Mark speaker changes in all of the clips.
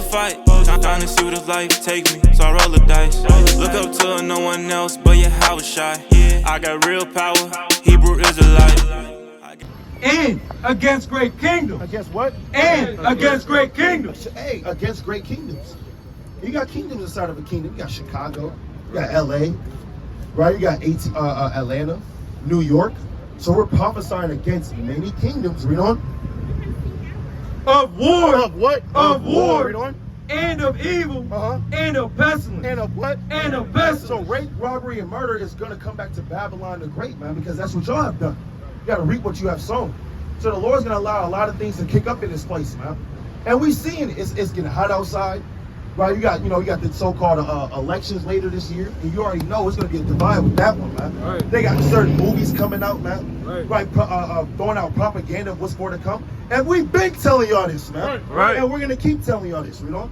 Speaker 1: fight, trying to see where the life take me, so I roll the dice. Look up to no one else, but yeah, I was shy. I got real power, Hebrew Israelite.
Speaker 2: And against great kingdoms.
Speaker 3: Against what?
Speaker 2: And against great kingdoms.
Speaker 3: Hey, against great kingdoms. You got kingdoms inside of a kingdom. You got Chicago, you got LA, right? You got Atlanta, New York. So we're prophesying against many kingdoms. Read on.
Speaker 2: Of war.
Speaker 3: Of what?
Speaker 2: Of war.
Speaker 3: Read on.
Speaker 2: And of evil. And of pestilence.
Speaker 3: And of what?
Speaker 2: And of pestilence.
Speaker 3: So rape, robbery, and murder is going to come back to Babylon the Great, man, because that's what y'all have done. You got to reap what you have sown. So the Lord's going to allow a lot of things to kick up in this place, man. And we seeing it. It's getting hot outside, right? You got the so-called elections later this year, and you already know it's going to be a divide with that one, man.
Speaker 2: Right.
Speaker 3: They got certain movies coming out, man.
Speaker 2: Right.
Speaker 3: Throwing out propaganda of what's more to come. And we've been telling y'all this, man.
Speaker 2: Right.
Speaker 3: And we're going to keep telling y'all this, you know?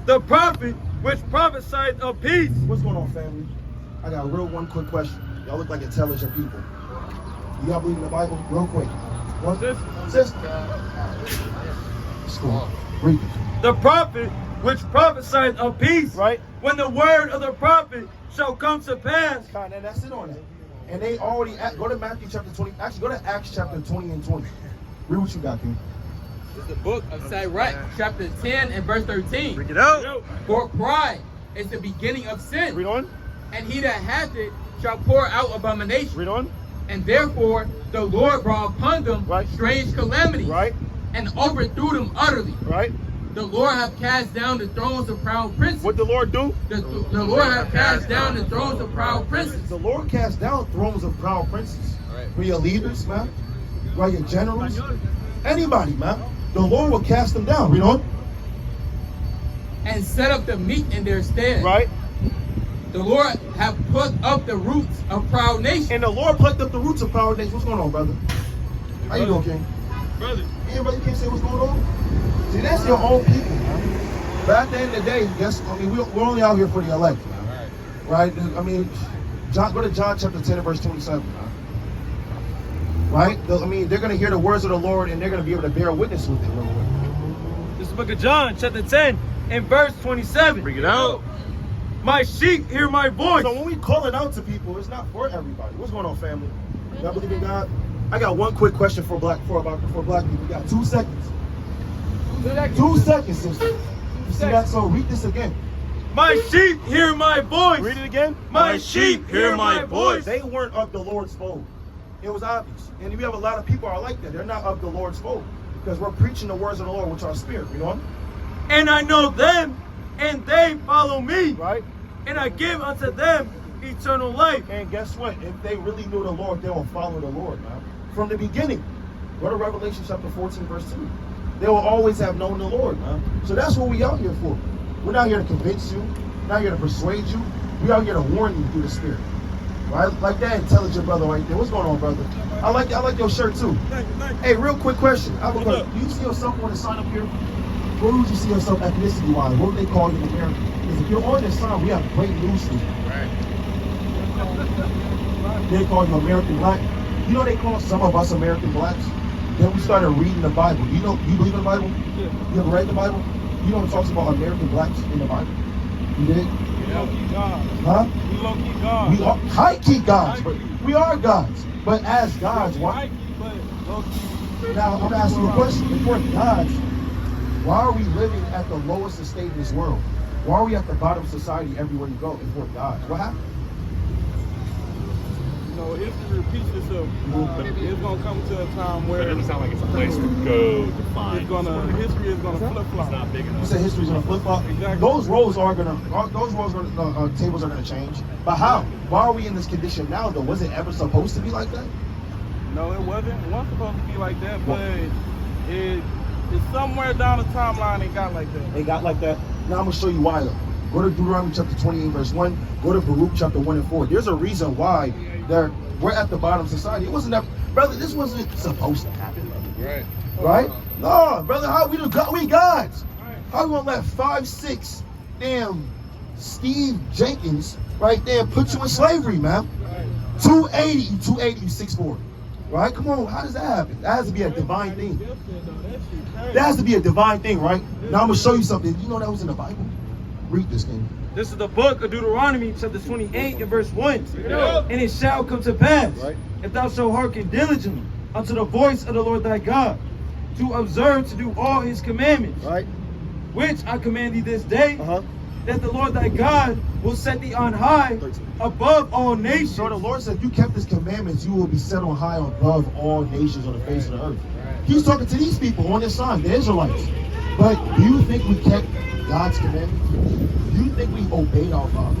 Speaker 2: The prophet which prophesied of peace.
Speaker 3: What's going on, family? I got one quick question. Y'all look like intelligent people. Do y'all believe in the Bible? Real quick. What? Sister. School. Read it.
Speaker 2: The prophet which prophesied of peace.
Speaker 3: Right.
Speaker 2: When the word of the prophet shall come to pass.
Speaker 3: And that's it on it. And they already, go to Matthew chapter 20. Actually, go to Acts chapter 20 and 20. Read what you got, King.
Speaker 4: It's the book of Sirach, chapter 10 and verse 13.
Speaker 2: Bring it out.
Speaker 4: For pride is the beginning of sin.
Speaker 3: Read on.
Speaker 4: And he that hath it shall pour out abomination.
Speaker 3: Read on.
Speaker 4: And therefore the Lord brought upon them strange calamities.
Speaker 3: Right.
Speaker 4: And overthrew them utterly.
Speaker 3: Right.
Speaker 4: The Lord hath cast down the thrones of proud princes.
Speaker 3: What the Lord do?
Speaker 4: The Lord hath cast down the thrones of proud princes.
Speaker 3: The Lord cast down thrones of proud princes.
Speaker 4: Right.
Speaker 3: For your leaders, man. Right, your generals. Anybody, man. The Lord will cast them down. Read on.
Speaker 4: And set up the meek in their stead.
Speaker 3: Right.
Speaker 4: The Lord hath put up the roots of proud nations.
Speaker 3: And the Lord plucked up the roots of proud nations. What's going on, brother? How you doing, King?
Speaker 2: Brother.
Speaker 3: Yeah, brother, you can't say what's going on? See, that's your own people, man. But at the end of the day, we're only out here for the elect, man. Right? I mean, go to John chapter 10 and verse 27, man. Right? They're going to hear the words of the Lord, and they're going to be able to bear witness with it real quick.
Speaker 2: This is the book of John, chapter 10 and verse 27.
Speaker 1: Bring it out.
Speaker 2: My sheep hear my voice.
Speaker 3: So when we call it out to people, it's not for everybody. What's going on, family? Y'all believe in God? I got one quick question for black people. We got 2 seconds. 2 seconds, sister. You see that? So read this again.
Speaker 2: My sheep hear my voice.
Speaker 3: Read it again.
Speaker 2: My sheep hear my voice.
Speaker 3: They weren't of the Lord's fold. It was obvious. And we have a lot of people are like that. They're not of the Lord's fold. Because we're preaching the words of the Lord, which are spirit. You know?
Speaker 2: And I know them, and they follow me.
Speaker 3: Right?
Speaker 2: And I give unto them eternal life.
Speaker 3: And guess what? If they really knew the Lord, they will follow the Lord, man. From the beginning. Go to Revelation chapter 14, verse 2. They will always have known the Lord, man. So that's what we out here for. We're not here to convince you. We're not here to persuade you. We're out here to warn you through the Spirit. Right? Like that intelligent brother right there. What's going on, brother? I like your shirt too.
Speaker 2: Thank you.
Speaker 3: Hey, real quick question. Do you see yourself on the sign up here? Where would you see yourself ethnicity-wise? What would they call you in America? Because if you're on this sign, we have great news for you.
Speaker 4: Right.
Speaker 3: They call you American Black. You know they call some of us American Blacks? Then we started reading the Bible. You believe in the Bible?
Speaker 2: Yeah.
Speaker 3: You ever read the Bible? You know it talks about American Blacks in the Bible. You did?
Speaker 2: We low-key gods.
Speaker 3: Huh?
Speaker 2: We low-key gods.
Speaker 3: We are high-key gods. But we are gods. But as gods, why? Now, I'm going to ask you a question. If we're gods, why are we living at the lowest estate in this world? Why are we at the bottom of society everywhere you go if we're gods? What happened?
Speaker 2: History repeats itself. It's gonna come to a time where
Speaker 5: It doesn't sound like it's a place to go to find.
Speaker 2: history is gonna flip flop.
Speaker 5: It's not big
Speaker 3: You
Speaker 5: enough.
Speaker 3: say history's gonna flip flop.
Speaker 2: Exactly.
Speaker 3: Those tables are gonna change. But how? Why are we in this condition now, though? Was it ever supposed to be like that?
Speaker 2: No, it wasn't. It wasn't supposed to be like that, but it's somewhere down the timeline it got like that.
Speaker 3: They got like that. Now I'm gonna show you why, though. Go to Deuteronomy chapter 28, verse 1. Go to Baruch chapter 1 and 4. There's a reason why we're at the bottom of society. It wasn't that, brother. This wasn't supposed to happen, brother. Right? No, brother. We gods. How we gonna let 5'6" damn Steve Jenkins right there put you in slavery, man? 280, 6'4". Right? Come on, how does that happen? That has to be a divine thing. That has to be a divine thing, right? Now I'm gonna show you something. You know that was in the Bible? Read this thing.
Speaker 6: This is the book of Deuteronomy, chapter 28 and verse 1. And it shall come to pass, if thou shalt hearken diligently unto the voice of the Lord thy God, to observe to do all his commandments,
Speaker 3: Right?
Speaker 6: which I command thee this day,
Speaker 3: Uh-huh.
Speaker 6: that the Lord thy God will set thee on high
Speaker 3: 13.
Speaker 6: above all nations.
Speaker 3: So the Lord said, if you kept his commandments, you will be set on high above all nations on the face of the earth. He's talking to these people on this side, the Israelites. But do you think we kept God's commandments? Do you think we obeyed our Father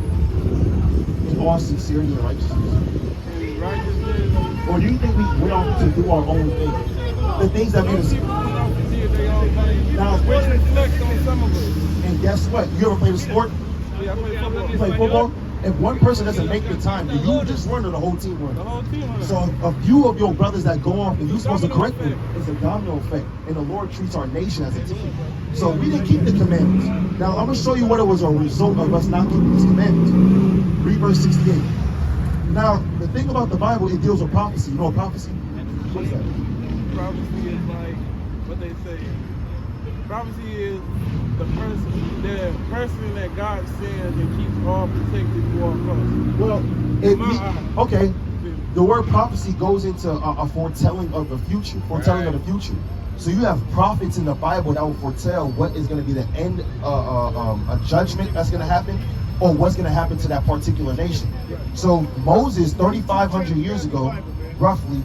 Speaker 3: in all sincerity and righteousness? Or do you think we went off to do our own thing? The things that made us. Now, and guess what? You ever played a sport? You play football? If one person doesn't make the time, do you just run or the whole team run? So a few of your brothers that go off and you're supposed to correct them, it's a domino effect. And the Lord treats our nation as a team. So we didn't keep the commandments. Now I'm going to show you what it was a result of us not keeping these commandments. Read verse 68. Now, the thing about the Bible, it deals with prophecy. You know what prophecy? What is that?
Speaker 2: Prophecy is like what they say. Prophecy is the person that God sends and keeps all protected through all costs.
Speaker 3: Well, okay. The word prophecy goes into a foretelling of the future. Foretelling of the future. So you have prophets in the Bible that will foretell what is going to be the end, a judgment that's going to happen, or what's going to happen to that particular nation. So Moses, 3,500 years ago, roughly,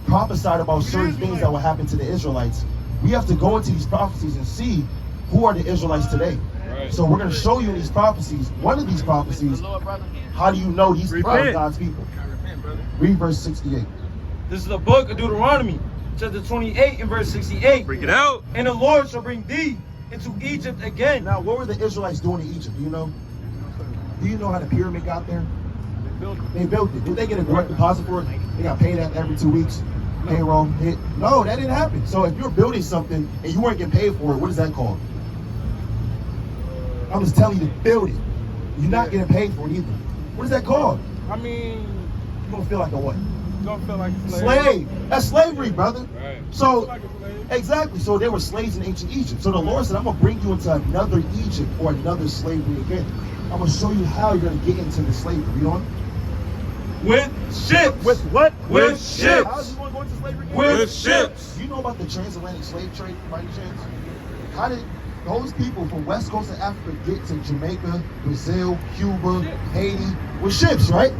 Speaker 3: prophesied about certain things that will happen to the Israelites. We have to go into these prophecies and see who are the Israelites today. So we're going to show you in these prophecies, one of these prophecies, how do you know these people are God's people? Read verse 68.
Speaker 6: This is the book of Deuteronomy, chapter 28 and verse 68.
Speaker 1: Bring it out.
Speaker 6: And the Lord shall bring thee into Egypt again.
Speaker 3: Now, what were the Israelites doing in Egypt? Do you know? Do you know how the pyramid got there? They built it. Did they get a direct deposit for it? They got paid that every 2 weeks. Payroll hit. No, that didn't happen. So if you're building something and you weren't getting paid for it, what is that called? I'm just telling you to build it. You're not getting paid for it either. What is that called?
Speaker 2: I mean,
Speaker 3: You're gonna feel like a what?
Speaker 2: don't feel like a
Speaker 3: Slave. That's slavery, brother.
Speaker 5: Right.
Speaker 3: So
Speaker 2: Like a slave.
Speaker 3: exactly. So they were slaves in ancient Egypt. So the Lord said, I'm gonna bring you into another Egypt or another slavery again. I'm gonna show you how you're gonna get into the slavery. You know?
Speaker 6: With ships.
Speaker 3: With what?
Speaker 6: With ships.
Speaker 3: How is he gonna go into slavery again?
Speaker 6: With ships.
Speaker 3: Do you know about the transatlantic slave trade by any chance? How did those people from west coast of Africa get to Jamaica, Brazil, Cuba, Haiti with ships, right?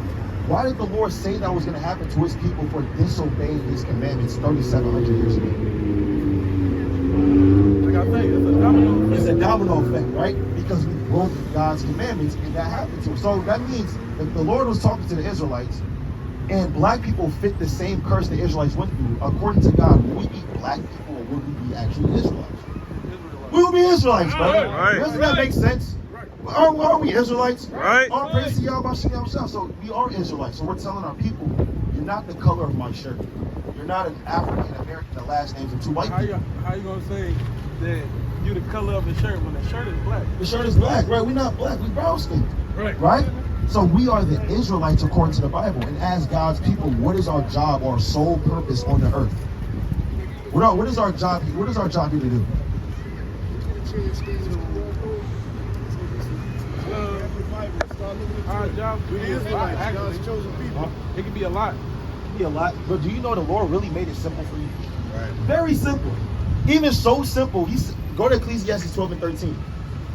Speaker 3: Why did the Lord say that was going to happen to his people for disobeying his commandments 3,700 years ago?
Speaker 2: Like I say, it's a domino.
Speaker 3: It's a domino effect, right? Because we broke God's commandments and that happened to us. So that means if the Lord was talking to the Israelites and black people fit the same curse the Israelites went through, according to God, would we be black people or would we be actually Israelites? We will be Israelites, brother.
Speaker 1: Right.
Speaker 3: Doesn't that make sense? Aren't we Israelites?
Speaker 1: Right.
Speaker 3: All praise to Yahweh Shem. So we are Israelites. So we're telling our people, you're not the color of my shirt. You're not an African American. The last names of two white
Speaker 2: How
Speaker 3: people.
Speaker 2: you gonna say that you the color of the shirt when the shirt is black?
Speaker 3: The shirt is black, right? We're not black. We brown skinned,
Speaker 5: Right.
Speaker 3: right? So we are the Israelites according to the Bible. And as God's people, what is our job, our sole purpose on the earth? What is our job? What is our job here to do?
Speaker 2: Our job is a lot, actually. It can be a lot.
Speaker 3: Be a lot, but do you know the Lord really made it simple for you? Right. Very simple. Even so simple. Go to Ecclesiastes 12 and 13.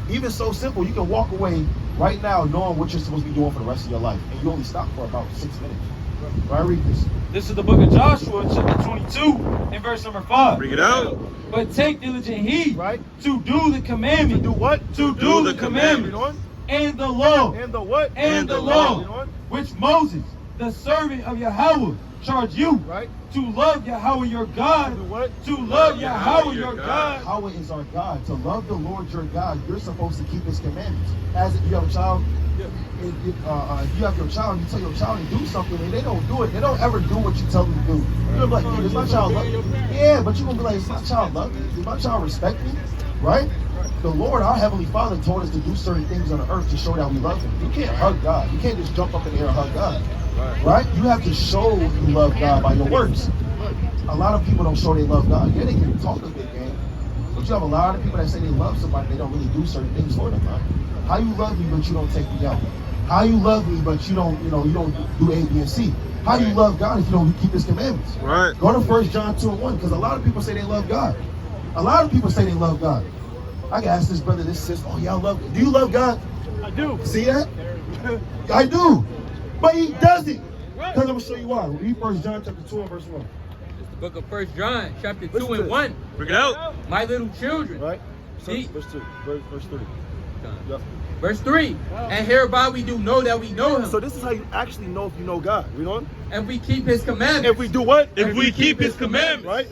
Speaker 3: Even so simple, you can walk away right now knowing what you're supposed to be doing for the rest of your life, and you only stop for about 6 minutes. Right, read this.
Speaker 6: This is the book of Joshua, chapter 22, and verse number 5.
Speaker 1: Bring it out.
Speaker 6: But take diligent heed
Speaker 3: Right.
Speaker 6: to do the commandment.
Speaker 3: Do what?
Speaker 6: To do the commandment. And the law.
Speaker 3: And the what?
Speaker 6: And the law. Which Moses, the servant of Yahweh, charged you.
Speaker 3: Right.
Speaker 6: To love Yahweh your God.
Speaker 3: Do what?
Speaker 6: To love Yahweh your God.
Speaker 3: Yahweh is our God. To love the Lord your God, you're supposed to keep his commandments. As if you have a child, if you have your child, you tell your child to do something and they don't do it, they don't ever do what you tell them to do. You're gonna be like, hey, does my child love me? Yeah, but you're gonna be like, does my child love me? Does my child respect me? Right? The Lord, our Heavenly Father, told us to do certain things on the earth to show that we love him. You can't hug God. You can't just jump up in the air and hug God. Right? You have to show you love God by your works. a lot of people don't show they love God. Yeah, they can talk a good game, but you have a lot of people that say they love somebody, they don't really do certain things for them, man. How you love me, but you don't take me out? How you love me, but you don't do A, B, and C? How do you love God if you don't keep His commandments?
Speaker 2: Right.
Speaker 3: Go to 1 John 2:1, because a lot of people say they love God. A lot of people say they love God. I can ask this brother, this sister, oh, y'all love God. Do you love God?
Speaker 2: I do.
Speaker 3: See that? I do. But he doesn't. Because I'm going to show you why. Read 1 John chapter 2 and verse 1.
Speaker 4: It's the book of 1 John, chapter 2
Speaker 3: Listen to
Speaker 4: and
Speaker 3: this.
Speaker 4: 1.
Speaker 5: Bring it out.
Speaker 4: My little children.
Speaker 3: Right?
Speaker 4: See?
Speaker 3: Verse 2. Verse 3. Yep.
Speaker 4: Verse 3. And hereby we do know that we know him.
Speaker 3: So this is how you actually know if you know God. You know?
Speaker 4: And we keep his commandments.
Speaker 3: If we do what?
Speaker 5: If we keep his commandments.
Speaker 3: Right?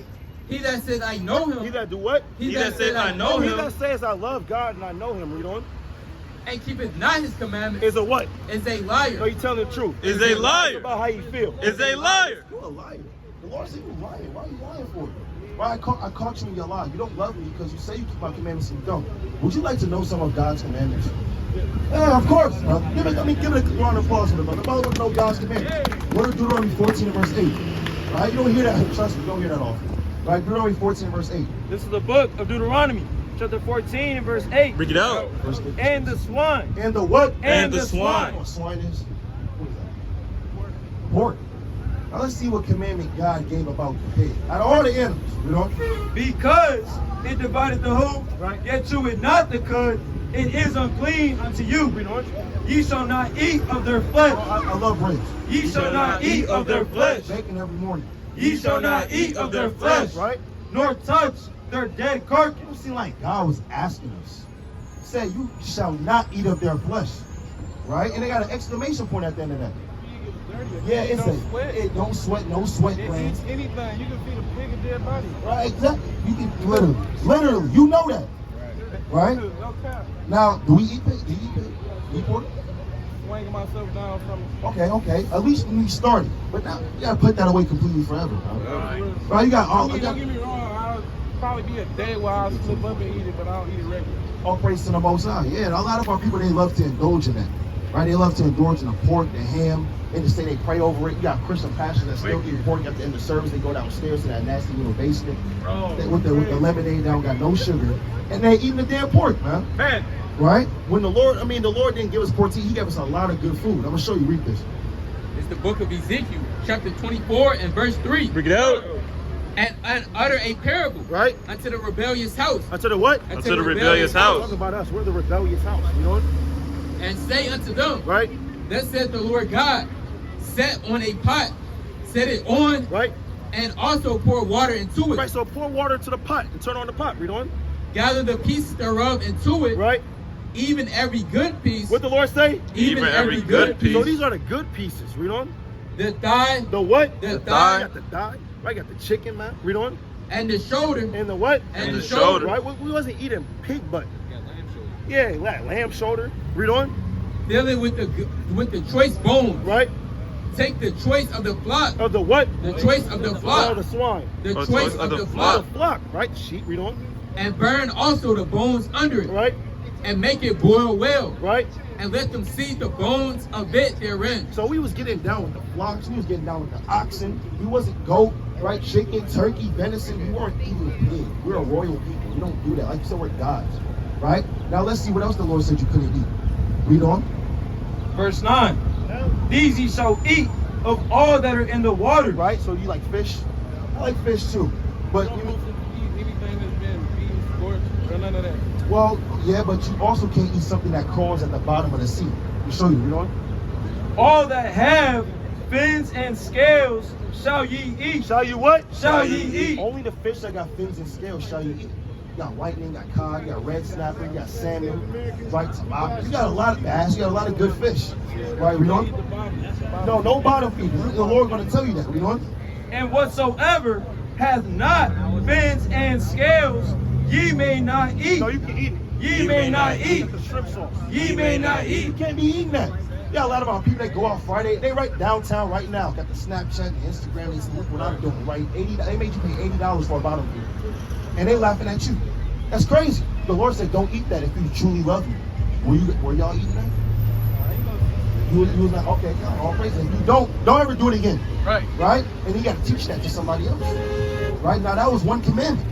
Speaker 4: He that says I know him.
Speaker 3: He that do what?
Speaker 4: He that says I know
Speaker 3: He
Speaker 4: him.
Speaker 3: that says I love God and I know him. Read on.
Speaker 4: And keepeth not his commandments.
Speaker 3: Is a what?
Speaker 4: Is a
Speaker 3: No,
Speaker 4: liar.
Speaker 3: you telling the truth.
Speaker 5: Is a
Speaker 3: It's
Speaker 5: liar.
Speaker 3: about how you feel.
Speaker 5: Is a liar.
Speaker 3: You're a liar. The Lord said you're lying. Why are you lying for? Why I caught you in your lie. You don't love me because you say you keep my commandments and you don't. Would you like to know some of God's commandments? Yeah, of course. Give it a round of applause for the brother. The brother would know God's commandments. Go to Deuteronomy 14 and verse 8. Right? You don't hear that. Trust me, you don't hear that often. Right? Deuteronomy 14 and verse 8.
Speaker 6: This is the book of Deuteronomy, chapter 14 and verse 8.
Speaker 5: Bring it out.
Speaker 3: Verse 8.
Speaker 6: And the swine.
Speaker 3: And the what?
Speaker 5: And the
Speaker 3: You know
Speaker 5: swine.
Speaker 3: what swine is? What is that? Pork. Now let's see what commandment God gave about the pig. Out of all the animals, you know?
Speaker 6: Because it divided the hoof,
Speaker 3: Right.
Speaker 6: yet cheweth not the cud, it is unclean unto you. Ye shall not eat of their flesh.
Speaker 3: I love ribs.
Speaker 6: Ye shall not eat of their flesh.
Speaker 3: Bacon every morning.
Speaker 6: Ye shall not eat of their flesh,
Speaker 3: Right?
Speaker 6: nor touch their dead carcass.
Speaker 3: It don't seem like God was asking us. He said, you shall not eat of their flesh. Right? And they got an exclamation point at the end of that. Yeah, it's it don't sweat, no sweat
Speaker 2: It
Speaker 3: glands.
Speaker 2: eats anything. You can feed a pig a dead body.
Speaker 3: Right, exactly. You can literally, you know that. Right?
Speaker 2: No cap.
Speaker 3: Now, do we eat pig? Do you eat pig? Do you eat pork?
Speaker 2: Swinging myself down from
Speaker 3: Okay. At least when we started. But now, you gotta put that away completely forever. Right, you got all,
Speaker 2: Don't get me wrong. I'll probably be a day where I'll slip up and eat it, but I don't eat it regularly.
Speaker 3: all praise to the Most High. Yeah, and a lot of our people, they love to indulge in that. Right? They love to indulge in the pork, the ham. They just say they pray over it. You got Christian pastors that still eat pork at the end of service. They go downstairs to that nasty little basement with the lemonade down, got no sugar, and they eating the damn pork, man. Right? When the Lord didn't give us pork tea. He gave us a lot of good food. I'm gonna show you. Read this.
Speaker 4: It's the book of Ezekiel, chapter 24 and verse 3.
Speaker 5: Bring it out.
Speaker 4: And utter a parable
Speaker 3: Right?
Speaker 4: unto the rebellious house.
Speaker 3: Unto the what?
Speaker 5: Unto the rebellious house.
Speaker 3: Talk about us. We're the rebellious house. You know what?
Speaker 4: And say unto them,
Speaker 3: Right?
Speaker 4: thus saith the Lord God, set on a pot, set it on,
Speaker 3: Right?
Speaker 4: and also pour water into it.
Speaker 3: Right. So pour water to the pot and turn on the pot. Read on.
Speaker 4: Gather the pieces thereof into it,
Speaker 3: Right?
Speaker 4: even every good piece.
Speaker 3: What the Lord say?
Speaker 4: Even every good piece.
Speaker 3: So these are the good pieces. Read on.
Speaker 4: The thigh,
Speaker 3: The what?
Speaker 4: The
Speaker 3: You
Speaker 4: thigh.
Speaker 3: got the thigh. Right? Got the chicken, man. Read on.
Speaker 4: and the shoulder,
Speaker 3: And the what?
Speaker 4: and the
Speaker 5: shoulder.
Speaker 4: shoulder.
Speaker 3: Right? We wasn't eating pig butt. Yeah, lamb shoulder. Read on.
Speaker 4: Fill it with the choice bones.
Speaker 3: Right?
Speaker 4: Take the choice of the flock,
Speaker 3: Of the what?
Speaker 4: the choice of the
Speaker 3: Oh,
Speaker 4: flock,
Speaker 3: the swine.
Speaker 4: the
Speaker 5: Oh,
Speaker 4: choice of the
Speaker 3: The
Speaker 4: flock,
Speaker 3: flock. Right? Sheep. Read on.
Speaker 4: and burn also the bones under it,
Speaker 3: Right?
Speaker 4: and make it boil well,
Speaker 3: Right?
Speaker 4: and let them see the bones of it therein.
Speaker 3: So we was getting down with the flocks. We was getting down with the oxen. We wasn't goat, right? Chicken, turkey, venison. We weren't eating pig. We're a royal people. We don't do that. Like you said, we're gods. Right? Now let's see what else the Lord said you couldn't eat. Read on.
Speaker 6: Verse 9. These ye shall eat of all that are in the water.
Speaker 3: Right? So you like fish? I like fish too. But
Speaker 2: You
Speaker 3: you
Speaker 2: don't eat anything that's been beef, scorched, or none of that.
Speaker 3: well, yeah, but you also can't eat something that crawls at the bottom of the sea. Let me show you. Read on.
Speaker 6: All that have fins and scales shall ye eat.
Speaker 3: Shall you what?
Speaker 6: Shall ye eat.
Speaker 3: Only the fish that got fins and scales shall you eat. You got whitening, got cod, you got red snapper, you got salmon, right? You got a lot of bass, you got a lot of good fish. Right, read on. No bottom feed. The Lord going to tell you that. Read on.
Speaker 6: And whatsoever hath not fins and scales, ye may not eat.
Speaker 3: No, you can eat it.
Speaker 6: Ye may not eat.
Speaker 3: The shrimp sauce.
Speaker 6: Ye may not
Speaker 3: You
Speaker 6: eat.
Speaker 3: can't be eating that. Yeah, a lot of our people that go out Friday, they right downtown right now. Got the Snapchat, the Instagram. They see look what I'm doing. Right, they made you pay $80 for a bottom feed, and they laughing at you. That's crazy. The Lord said, "Don't eat that if you truly love me." Were y'all eating that? You was like, okay, God, all praise. And you don't ever do it again.
Speaker 4: Right.
Speaker 3: Right? And you got to teach that to somebody else. Right? Now that was one commandment.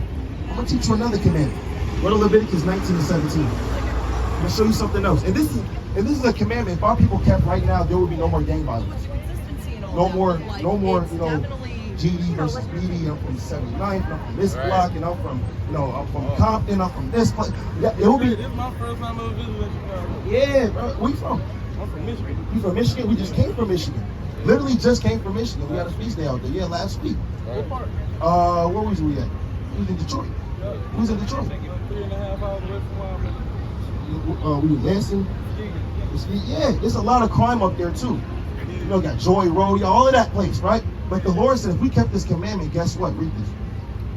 Speaker 3: I'm gonna teach you another commandment. Go to Leviticus 19 and 17. I'm gonna show you something else. And this is a commandment. If our people kept right now, there would be no more gang violence. No more, GD versus BD. I'm from 79th. I'm from this block, and I'm from, I'm from Compton. I'm from this place. Yeah, it will be.
Speaker 2: This is my first time ever visiting Chicago.
Speaker 3: Yeah, bro. Where you from?
Speaker 2: I'm from Michigan.
Speaker 3: You from Michigan? We just came from Michigan. Literally just came from Michigan. We had a feast day out there. Yeah, last week.
Speaker 2: What part?
Speaker 3: Where was we at? We was in Detroit. We was in Detroit.
Speaker 2: 3.5 hours away from where I'm
Speaker 3: We was dancing. Yeah, there's a lot of crime up there too. Got Joy Road, all of that place, right? But the Lord said, if we kept this commandment, guess what? Read this.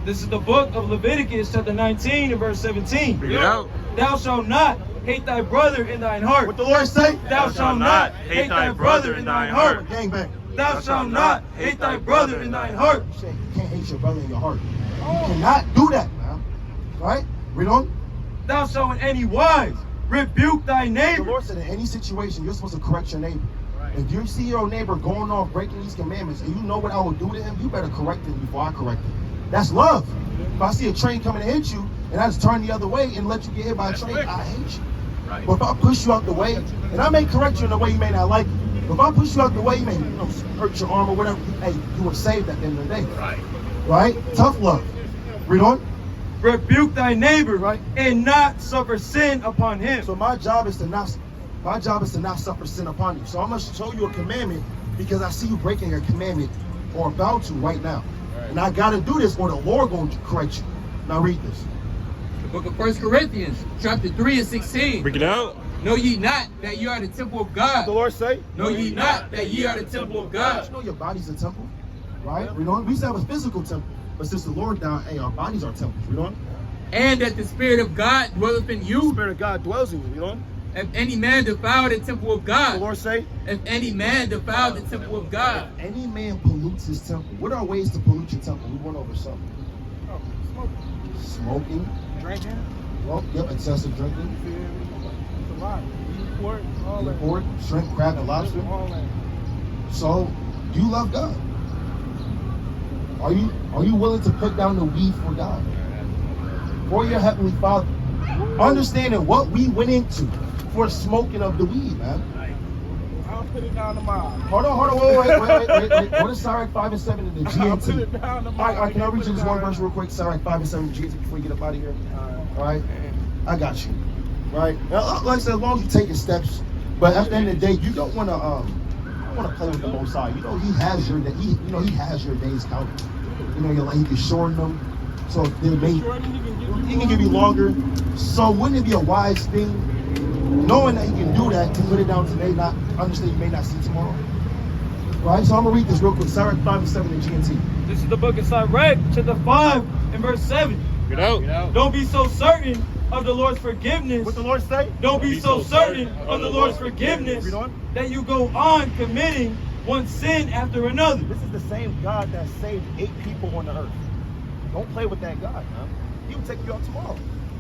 Speaker 6: This is the book of Leviticus, chapter 19 and verse 17.
Speaker 5: Bring it out.
Speaker 6: Thou shalt not hate thy brother in thine heart.
Speaker 3: What the Lord say?
Speaker 6: Thou shalt not hate thy brother in thine heart.
Speaker 3: Gang bang.
Speaker 6: Thou shalt not hate thy brother in thine heart.
Speaker 3: You can't hate your brother in your heart. You cannot do that, man. Right? Read on.
Speaker 6: Thou shalt in any wise rebuke thy
Speaker 3: The
Speaker 6: neighbor.
Speaker 3: Lord said in any situation, you're supposed to correct your neighbor. If you see your neighbor going off breaking these commandments and you know what I will do to him, you better correct him before I correct him. That's love. If I see a train coming to hit you and I just turn the other way and let you get hit by a train, I hate you.
Speaker 5: Right.
Speaker 3: But if I push you out the way, and I may correct you in a way you may not like it, but if I push you out the way, you may hurt your arm or whatever, hey, you were saved at the end of the day.
Speaker 5: Right.
Speaker 3: Right? Tough love. Read on.
Speaker 6: Rebuke thy neighbor,
Speaker 3: Right.
Speaker 6: and not suffer sin upon him.
Speaker 3: So my job is to not suffer sin upon you. So I'm going to show you a commandment because I see you breaking a commandment or about to right now. Right. And I got to do this or the Lord going to correct you. Now read this.
Speaker 4: The book of 1 Corinthians, chapter 3 and 16.
Speaker 5: Bring it out.
Speaker 4: Know ye not that ye are the temple of God?
Speaker 3: The Lord say?
Speaker 4: Know ye not that ye are the temple of God?
Speaker 3: You know your body's a temple, right? Read on. We used to have a physical temple, but since the Lord down, hey, our bodies are temples. Read on.
Speaker 4: And that the Spirit of God dwelleth in you.
Speaker 3: Spirit of God dwells in you. Read on.
Speaker 4: If any man defile the temple of
Speaker 3: The
Speaker 4: God,
Speaker 3: Lord say?
Speaker 4: if any man defile the temple of God,
Speaker 3: Any man pollutes his temple. What are ways to pollute your temple? We went over something. Smoking.
Speaker 2: Drinking.
Speaker 3: Well, yep, excessive drinking.
Speaker 2: It's a lot. Eat pork, all that.
Speaker 3: Pork, shrimp, crab, and lobster.
Speaker 2: All that.
Speaker 3: So, do you love God? Are you willing to put down the weed for God? For your Heavenly Father? Understanding what we went into for smoking of the weed, man.
Speaker 2: I'll put it down to mine.
Speaker 3: Hold on, wait. Go to Sirach 5 and 7 in the
Speaker 2: I'll put
Speaker 3: GNT.
Speaker 2: it down to
Speaker 3: All
Speaker 2: mine.
Speaker 3: right, can I read you this one verse real quick? Sirach 5 and 7 in the GNT before you get up out of here? All right? I got you. Right? Now, like I said, as long as you're taking steps, but at the end of the day, you don't want to play with the Most High. You know, He has your He has your days counted. You know, He can shorten them, so He can give you longer. So wouldn't it be a wise thing, knowing that He can do that, to put it down today, not understand you may not see tomorrow? Right? So I'm gonna read this real quick. Sirach 5 and 7 in GNT.
Speaker 6: This is the book of Sirach, chapter 5 and verse 7.
Speaker 5: Bring it out.
Speaker 6: Don't be so certain of the Lord's forgiveness.
Speaker 3: What the Lord say?
Speaker 6: Don't be so certain of the Lord's forgiveness
Speaker 3: Read on.
Speaker 6: that you go on committing one sin after another.
Speaker 3: This is the same God that saved 8 people on the earth. Don't play with that God, man. He will take you out tomorrow.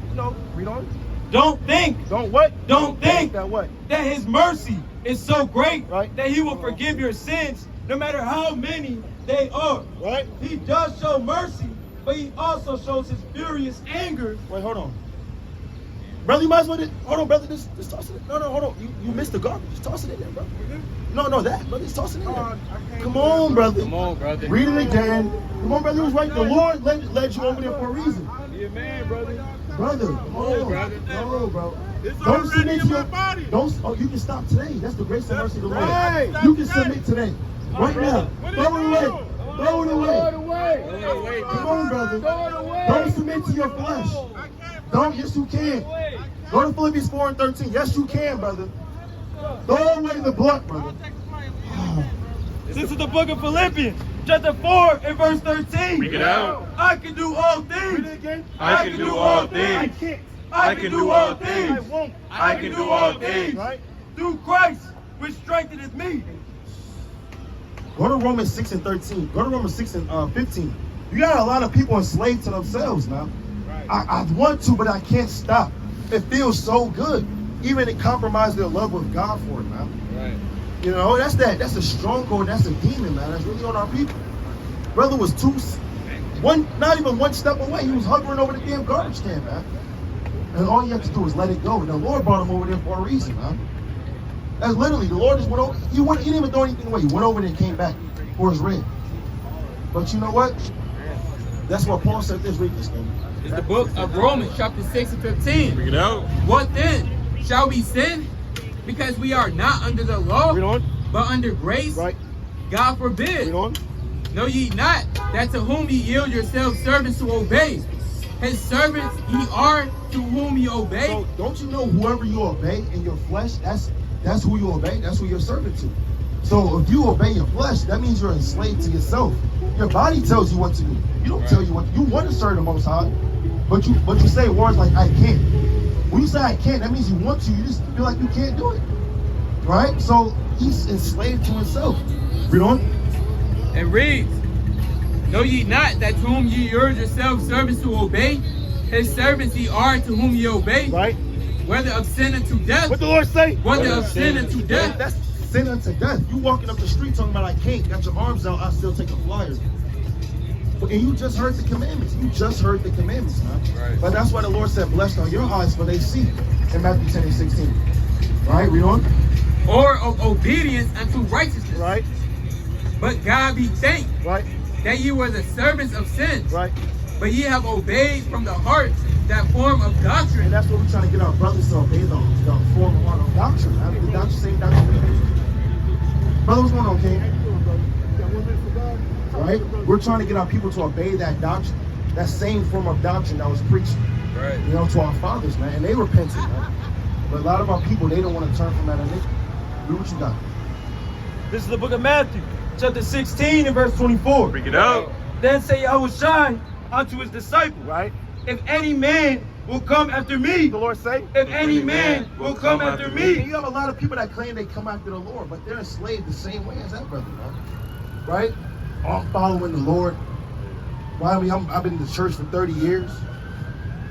Speaker 3: You know, read on.
Speaker 6: Don't think
Speaker 3: Don't what?
Speaker 6: Don't think
Speaker 3: that what?
Speaker 6: that His mercy is so great
Speaker 3: Right.
Speaker 6: that He will forgive your sins no matter how many they are.
Speaker 3: Right?
Speaker 6: He does show mercy, but He also shows His furious anger.
Speaker 3: Wait, hold on. Brother, you might as well hold on, brother. Just toss it in. No, hold on. You missed the garbage. Just toss it in there, bro. No, that, brother. Just toss it in there. Come on, brother.
Speaker 4: come on, brother.
Speaker 3: Read it again. Come on, brother. He was right. The Lord led you over there for a reason.
Speaker 2: Yeah, man, brother.
Speaker 3: Brother, hold on.
Speaker 4: brother.
Speaker 3: No, bro.
Speaker 2: It's
Speaker 3: Don't
Speaker 2: already
Speaker 3: submit to
Speaker 2: in my
Speaker 3: your
Speaker 2: body.
Speaker 3: Oh, you can stop today. That's the grace and mercy of the Lord.
Speaker 2: Right.
Speaker 3: You can submit today. Right now.
Speaker 2: What
Speaker 3: Throw it
Speaker 2: did you
Speaker 3: away.
Speaker 2: do?
Speaker 3: Throw it away. Come on, brother. Don't submit to your flesh. Don't. Yes, you can. Go to Philippians 4 and 13. Yes, you can, brother. Throw away the blood, brother.
Speaker 6: This is the book of Philippians, chapter 4 and verse 13.
Speaker 5: Bring it out.
Speaker 6: I can do all
Speaker 3: Read
Speaker 6: things.
Speaker 3: it again.
Speaker 5: I can do all
Speaker 3: I
Speaker 5: things.
Speaker 3: can't.
Speaker 6: I can do all
Speaker 3: I
Speaker 6: things
Speaker 3: won't.
Speaker 5: I can do all things.
Speaker 3: Right?
Speaker 6: through Christ, which strengtheneth me.
Speaker 3: Go to Romans 6 and 13. Go to Romans 6 and 15. You got a lot of people enslaved to themselves now. I want to, but I can't stop. It feels so good. Even it compromised their love with God for it, man.
Speaker 4: Right.
Speaker 3: You know, that's a stronghold, that's a demon, man. That's really on our people. Brother was not even one step away. He was hovering over the damn garbage can, man. And all you have to do is let it go. And the Lord brought him over there for a reason, man. That's literally, the Lord just went over. He didn't even throw anything away. He went over there and came back for his rib. But you know what? That's what Paul said. Let's read this thing.
Speaker 4: It's the book of Romans, chapter 6 and 15.
Speaker 5: Bring it out.
Speaker 4: What then? Shall we sin? Because we are not under the law,
Speaker 3: Read on.
Speaker 4: but under grace?
Speaker 3: Right.
Speaker 4: God forbid.
Speaker 3: Read on.
Speaker 4: Know ye not that to whom ye yield yourselves servants to obey, his servants ye are to whom ye obey?
Speaker 3: So don't you know whoever you obey in your flesh, that's who you obey, that's who you're servant to. So if you obey your flesh, that means you're enslaved to yourself. Your body tells you what to do. You don't tell you what you want to serve the Most High, but you say words like I can't. When you say I can't, that means you want to. You just feel like you can't do it, right? So he's enslaved to himself. Read on.
Speaker 4: And reads, know ye not that to whom ye yield yourselves servants to obey, his servants ye are to whom ye obey,
Speaker 3: Right.
Speaker 4: whether of sin unto death,
Speaker 3: What the Lord say?
Speaker 4: whether of sin unto death.
Speaker 3: That's sin unto death. You walking up the street talking about I can't, got your arms out, I still take a flyer. And you just heard the commandments. You just heard the commandments, man.
Speaker 4: Right.
Speaker 3: But that's why the Lord said, blessed are your eyes for they see in Matthew 10 and 16. Right? Read on.
Speaker 4: Or of obedience unto righteousness.
Speaker 3: Right.
Speaker 4: But God be thanked
Speaker 3: Right.
Speaker 4: that ye were the servants of sin,
Speaker 3: Right.
Speaker 4: but ye have obeyed from the heart that form of
Speaker 3: And
Speaker 4: doctrine.
Speaker 3: that's what we're trying to get our brothers to obey the form of our doctrine. I mean, the doctrine, same doctrine we use. Brother, what's going on, King? Right? We're trying to get our people to obey that doctrine, that same form of doctrine that was preached,
Speaker 4: Right.
Speaker 3: you know, to our fathers, man. And they repented, man. But a lot of our people, they don't want to turn from that iniquity. Read what you got.
Speaker 6: This is the book of Matthew, chapter 16 and verse 24.
Speaker 5: Bring it out.
Speaker 6: Then say Yahushua unto his disciples,
Speaker 3: Right?
Speaker 6: if any man will come after me,
Speaker 3: The Lord say?
Speaker 6: if any man will come after
Speaker 3: And
Speaker 6: me.
Speaker 3: you have a lot of people that claim they come after the Lord, but they're enslaved the same way as that brother, man. Right? I'm following the Lord. Right? I mean, I've been in the church for 30 years.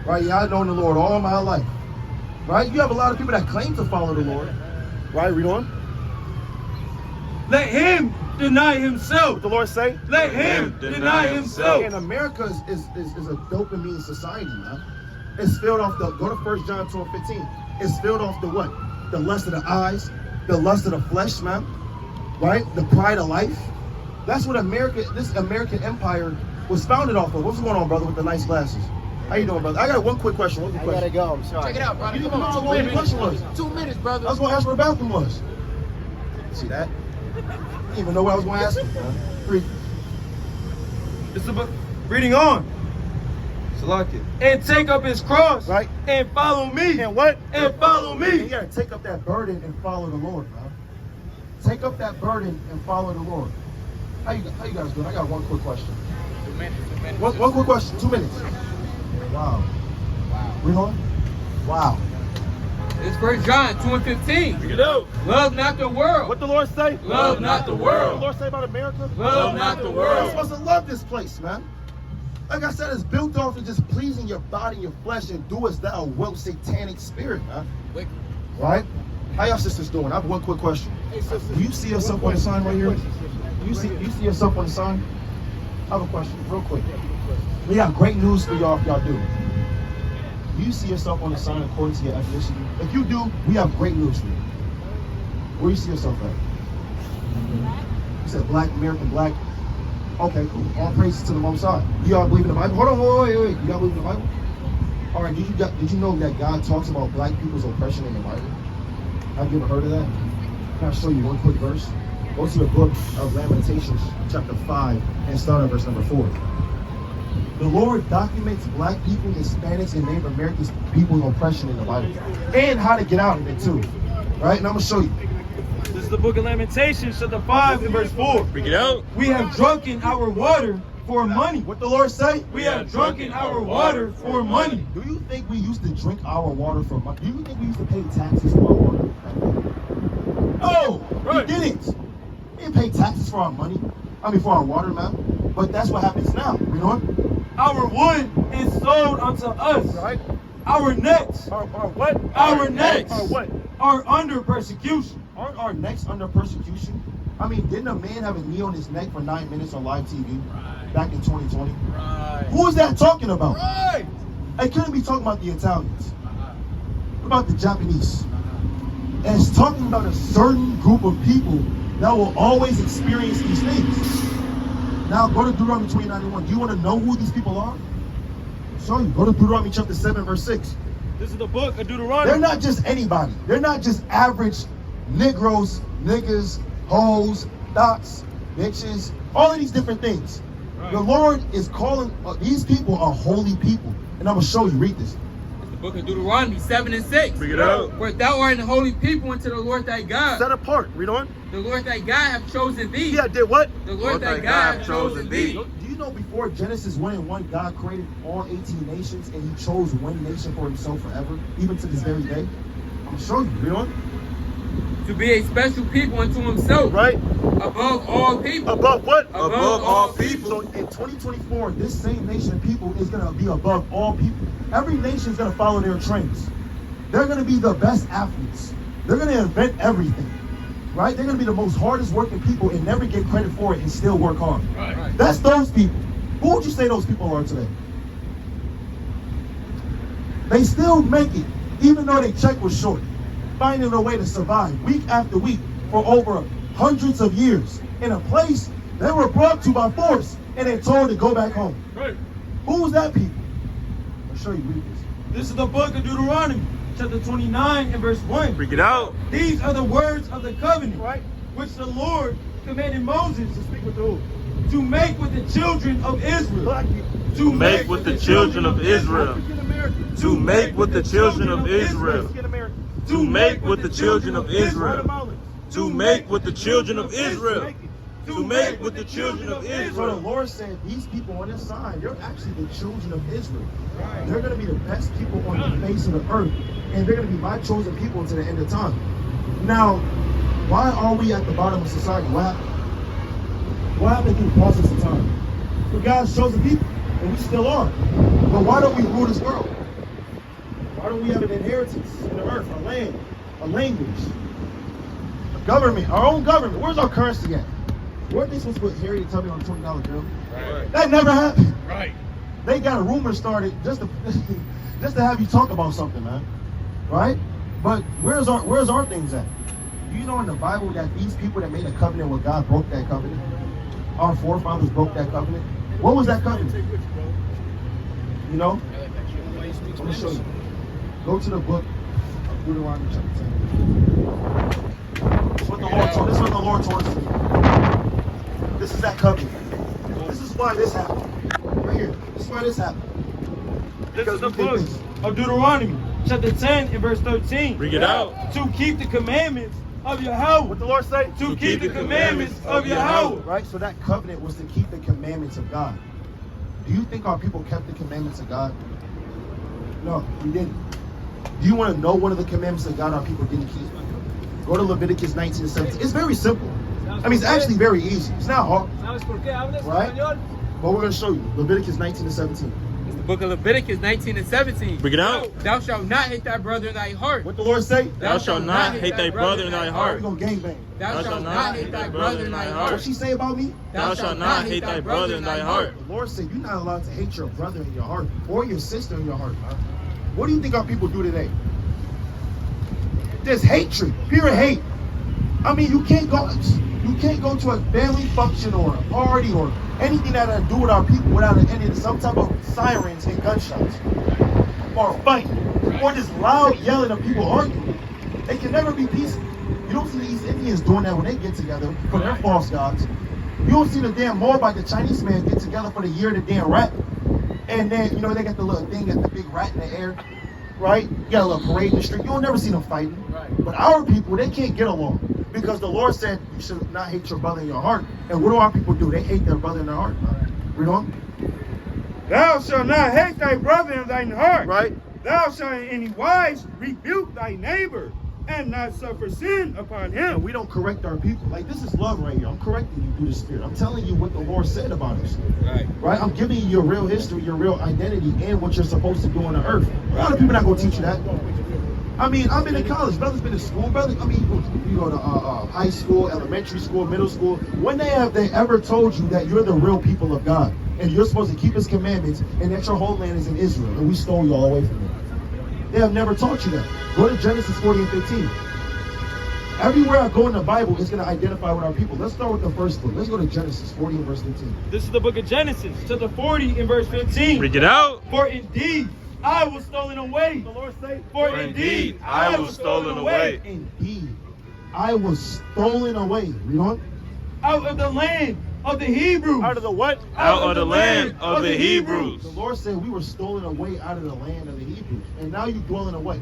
Speaker 3: Right? Yeah, I've known the Lord all my life. Right? You have a lot of people that claim to follow the Lord. Right? Read on.
Speaker 6: Let him deny himself.
Speaker 3: What the Lord say?
Speaker 6: Let him deny himself.
Speaker 3: And America is a dopamine society, man. It's filled off the, go to 1 John 2 and 15. It's filled off the what? The lust of the eyes, the lust of the flesh, man. Right? The pride of life. That's what this American empire was founded off of. What's going on, brother, with the nice glasses? How you doing, brother? I got one quick question.
Speaker 7: I gotta go, I'm sorry.
Speaker 4: Check it out, brother.
Speaker 3: You
Speaker 4: Come
Speaker 3: didn't
Speaker 4: on,
Speaker 3: know what the question was.
Speaker 4: 2 minutes, brother.
Speaker 3: I was going to ask where the bathroom was. See that? I didn't even know what I was going to ask. Read.
Speaker 6: This is the book. Reading on.
Speaker 7: Salakia.
Speaker 6: And take up his cross.
Speaker 3: Right.
Speaker 6: And follow me.
Speaker 3: And what?
Speaker 6: And follow
Speaker 3: You
Speaker 6: me.
Speaker 3: gotta take up that burden and follow the Lord, man. Take up that burden and follow the Lord. How you guys doing? I got one quick question.
Speaker 4: 2 minutes.
Speaker 3: One quick question. 2 minutes. Wow. Read on. Wow.
Speaker 4: It's 1 John 2 and 15.
Speaker 5: Bring it out.
Speaker 4: Love not the world.
Speaker 3: What the Lord say?
Speaker 4: Love not the
Speaker 3: What the
Speaker 4: world.
Speaker 3: Lord say about America?
Speaker 4: Love not the
Speaker 3: We're
Speaker 4: world.
Speaker 3: supposed to love this place, man. Like I said, it's built off of just pleasing your body and your flesh and do as thou wilt, satanic spirit, man. Right? How y'all sisters doing? I have one quick question. Do you see yourself on the sign right here? You see yourself on the sign? I have a question, real quick. We got great news for y'all if y'all do. Do you see yourself on the sign according to your ethnicity? If you do, we have great news for you. Where you see yourself at? You said black, American black. Okay, cool. All praises to the Most High. Do y'all believe in the Bible? Hold on, wait. Do y'all believe in the Bible? All right, did you know that God talks about black people's oppression in the Bible? Have you ever heard of that? Can I show you one quick verse? Go to the book of Lamentations, chapter 5, and start at verse number 4. The Lord documents black people, Hispanics, and Native Americans people's oppression in the Bible. And how to get out of it too. Right? And I'm going to show you.
Speaker 6: This is the book of Lamentations, chapter 5 and verse 4.
Speaker 5: Bring it out.
Speaker 6: We have drunken our water for money.
Speaker 3: What the Lord say?
Speaker 6: We have drunken our water for money.
Speaker 3: Do you think we used to drink our water for money? Do you think we used to pay taxes for our water? No, we didn't. We didn't pay taxes for our money. For our water, man. But that's what happens now. You know what?
Speaker 6: Our wood is sold unto us.
Speaker 3: Right?
Speaker 6: Our necks.
Speaker 3: Our what?
Speaker 6: Our necks
Speaker 3: Our what?
Speaker 6: are under persecution.
Speaker 3: aren't our necks under persecution? I mean, didn't a man have a knee on his neck for 9 minutes on live TV back in 2020?
Speaker 5: Right.
Speaker 3: Who is that talking about?
Speaker 5: Right.
Speaker 3: I couldn't be talking about the Italians. What about the Japanese? And it's talking about a certain group of people that will always experience these things. Now go to Deuteronomy 29:1. Do you want to know who these people are? I'll show you. Go to Deuteronomy chapter 7, verse 6.
Speaker 6: This is the book of Deuteronomy.
Speaker 3: They're not just anybody. They're not just average Negroes, niggas, hoes, dots, bitches, all of these different things.
Speaker 4: Right.
Speaker 3: The Lord is calling, these people are holy people. And I'm going to show you, read this.
Speaker 4: It's the book of Deuteronomy 7 and 6.
Speaker 5: Bring it out.
Speaker 4: For thou art an holy people unto the Lord thy God.
Speaker 3: Set apart, read on.
Speaker 4: The Lord thy God hath chosen thee.
Speaker 3: Yeah, did what?
Speaker 4: The Lord thy God hath chosen thee.
Speaker 3: Do you know before Genesis 1:1, God created all 18 nations and he chose one nation for himself forever, even to this very day? I'm showing you, read on.
Speaker 4: To be a special people unto himself.
Speaker 3: Right?
Speaker 4: Above all people.
Speaker 3: Above what?
Speaker 4: Above all people.
Speaker 3: So in 2024, this same nation of people is going to be above all people. Every nation is going to follow their trends. They're going to be the best athletes. They're going to invent everything. Right? They're going to be the most hardest working people and never get credit for it and still work hard.
Speaker 5: Right.
Speaker 3: That's those people. Who would you say those people are today? They still make it, even though their check was short, finding a way to survive week after week for over hundreds of years in a place they were brought to by force and then told to go back home.
Speaker 5: Right.
Speaker 3: Who was that people? I'll show you, read this.
Speaker 6: This is the book of Deuteronomy, chapter 29 and verse 1.
Speaker 5: Bring it out.
Speaker 6: These are the words of the covenant,
Speaker 3: Right?
Speaker 6: which the Lord commanded Moses
Speaker 3: To speak with the who?
Speaker 6: to make with the children of Israel.
Speaker 3: Black people.
Speaker 6: To
Speaker 5: Make with the children of Israel.
Speaker 3: African Americans.
Speaker 5: To make with the children of Israel.
Speaker 3: African Americans.
Speaker 5: To make with the children of Israel.
Speaker 3: Guatemalans.
Speaker 5: To make with the children of Israel. To make with the children of
Speaker 3: So the
Speaker 5: Israel.
Speaker 3: Lord said, these people on this side, they're actually the children of Israel. They're going to be the best people on the face of the earth. And they're going to be my chosen people until the end of time. Now, why are we at the bottom of society? What happened? What happened through the process of time? We're God's chosen people, and we still are. But why don't we rule this world? Why don't we have an inheritance in the earth, a land, a language, a government, our own government? Where's our currency at? Weren't they supposed to put Harry and Tubby on a $20 bill?
Speaker 5: Right.
Speaker 3: That never happened.
Speaker 5: Right.
Speaker 3: They got a rumor started just to just to have you talk about something, man. Right? But where's our things at? Do you know in the Bible that these people that made a covenant with God broke that covenant? Our forefathers broke that covenant. What was that covenant? You know? Let me show you. Go to the book of Deuteronomy chapter 10. This is what the Lord told us to do. This is that covenant. This is why this happened. Right here. This is why this happened.
Speaker 6: This is the
Speaker 3: we think
Speaker 6: book
Speaker 3: this.
Speaker 6: of Deuteronomy, chapter 10 and verse 13.
Speaker 5: Bring it out.
Speaker 6: To keep the commandments of Yahweh.
Speaker 3: What the Lord say?
Speaker 6: To keep the commandments of Yahweh.
Speaker 3: Right? So that covenant was to keep the commandments of God. Do you think our people kept the commandments of God? No, we didn't. Do you want to know one of the commandments of God our people didn't keep? Go to Leviticus 19 and 17. It's very simple. I mean, it's actually very easy. It's not hard. Right? But we're going to show you. Leviticus 19 and 17.
Speaker 4: It's the book of Leviticus 19 and 17.
Speaker 5: Bring it out.
Speaker 4: Thou shalt not hate thy brother in thy heart.
Speaker 3: What the Lord say?
Speaker 5: Thou shalt not hate thy brother in thy
Speaker 3: We're
Speaker 5: heart.
Speaker 3: going to gangbang.
Speaker 4: Thou shalt not hate thy brother in thy
Speaker 3: What
Speaker 4: heart.
Speaker 3: she say about me?
Speaker 5: Thou shalt not hate thy brother in thy heart.
Speaker 3: The Lord said you're not allowed to hate your brother in your heart or your sister in your heart. What do you think our people do today? There's hatred, pure hate. I mean, you can't go to a family function or a party or anything that had to do with our people without any some type of sirens and gunshots or a fight or just loud yelling of people arguing. They can never be peaceful. You don't see the East Indians doing that when they get together for their false gods. You don't see the damn Moabite, the Chinese man, get together for the year of the damn rat. And then, you know, they got the little thing, got the big rat in the air, right? You got a little parade in the street. You don't never see them fighting.
Speaker 5: Right.
Speaker 3: But our people, they can't get along because the Lord said you should not hate your brother in your heart. And what do our people do? They hate their brother in their heart. Read on.
Speaker 6: Thou shalt not hate thy brother in thine heart.
Speaker 3: Right?
Speaker 6: Thou shalt in any wise rebuke thy neighbor and not suffer sin upon
Speaker 3: And
Speaker 6: him.
Speaker 3: we don't correct our people. Like, this is love right here. I'm correcting you through the Spirit. I'm telling you what the Lord said about us.
Speaker 4: Right.
Speaker 3: Right? I'm giving you your real history, your real identity, and what you're supposed to do on the earth. A lot of people not going to teach you that. I mean, I've been in college. Brothers been in school. Brothers, I mean, you go to high school, elementary school, middle school. When have they ever told you that you're the real people of God and you're supposed to keep His commandments and that your homeland is in Israel and we stole you all away from it? They have never taught you that. Go to Genesis 40 and 15. Everywhere I go in the Bible, it's going to identify with our people. Let's start with the first book. Let's go to Genesis 40 and verse 15.
Speaker 6: This is the book of Genesis, chapter 40 and verse 15.
Speaker 5: Bring it out.
Speaker 6: For indeed, I was stolen away.
Speaker 3: The Lord say,
Speaker 6: For indeed,
Speaker 5: I was stolen away.
Speaker 3: indeed, I was stolen away. Read on.
Speaker 6: Out of the land of the Hebrews.
Speaker 3: Out of the what?
Speaker 5: Out of the land of the Hebrews.
Speaker 3: The Lord said we were stolen away out of the land of the Hebrews. And now you dwell in a what?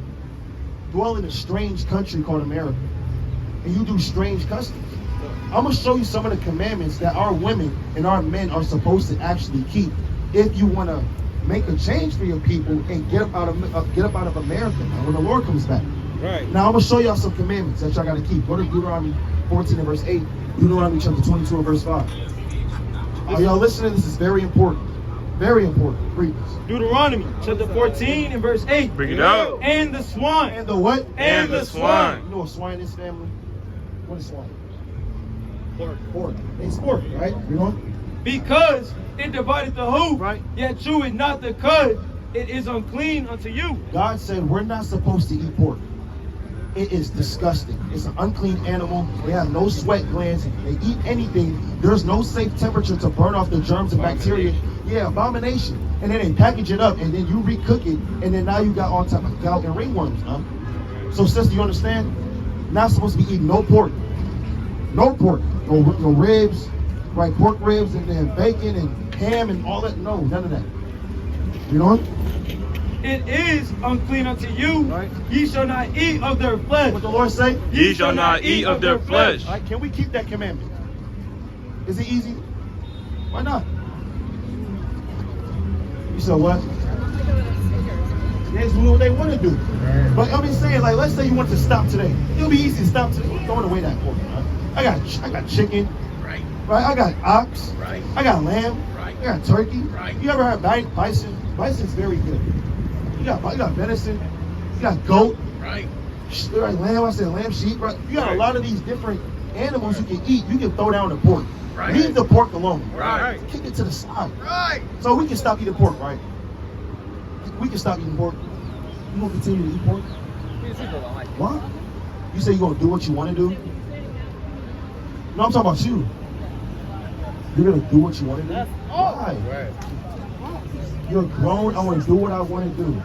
Speaker 3: Dwell in a strange country called America. And you do strange customs. I'm going to show you some of the commandments that our women and our men are supposed to actually keep if you want to make a change for your people and get up out of America now when the Lord comes back.
Speaker 2: Right.
Speaker 3: Now I'm going to show y'all some commandments that y'all got to keep. Go to Deuteronomy 14 and verse 8. Deuteronomy chapter 22 and verse 5. Are y'all listening? This is very important. Very important. Read this.
Speaker 6: Deuteronomy chapter 14 and verse 8.
Speaker 5: Bring it out.
Speaker 6: And the swine.
Speaker 3: And the what?
Speaker 5: And the swine.
Speaker 3: You know what swine is, family? What is swine? Pork. It's pork, right? You know?
Speaker 6: Because it divided the hoof,
Speaker 3: Right.
Speaker 6: yet cheweth not the cud, it is unclean unto you.
Speaker 3: God said we're not supposed to eat pork. It is disgusting. It's an unclean animal. They have no sweat glands. They eat anything. There's no safe temperature to burn off the germs and bacteria. Yeah, abomination. And then they package it up and then you recook it and then now you got all type of gout and ringworms, huh? So sister, you understand? Not supposed to be eating no pork. No pork. No ribs, right? Pork ribs and then bacon and ham and all that. No, none of that. You know?
Speaker 6: It is unclean unto you.
Speaker 3: Right.
Speaker 6: Ye shall not eat of their flesh.
Speaker 3: What the Lord say?
Speaker 5: Ye shall not eat of their flesh.
Speaker 3: All right, can we keep that commandment? Is it easy? Why not? You said what? They just do what they want to do. But I'm just saying, like, let's say you want to stop today. It'll be easy to stop today. Throwing away that pork. Right? I got chicken. Right. I got ox. Right. I got lamb. Right. I got turkey. Right. You ever had bison? Bison's very good. You got venison. You got goat. Right. Lamb. I said lamb, sheep. Right. You got a lot of these different animals you can eat. You can throw down the pork. Right. Leave the pork alone. Right. Kick it to the side. Right. So we can stop eating pork, right? We can stop eating pork. You gonna continue to eat pork? What? You say you gonna do what you want to do? No, I'm talking about you. You're gonna do what you want to do? Why? You're grown. I want to do what I want to do.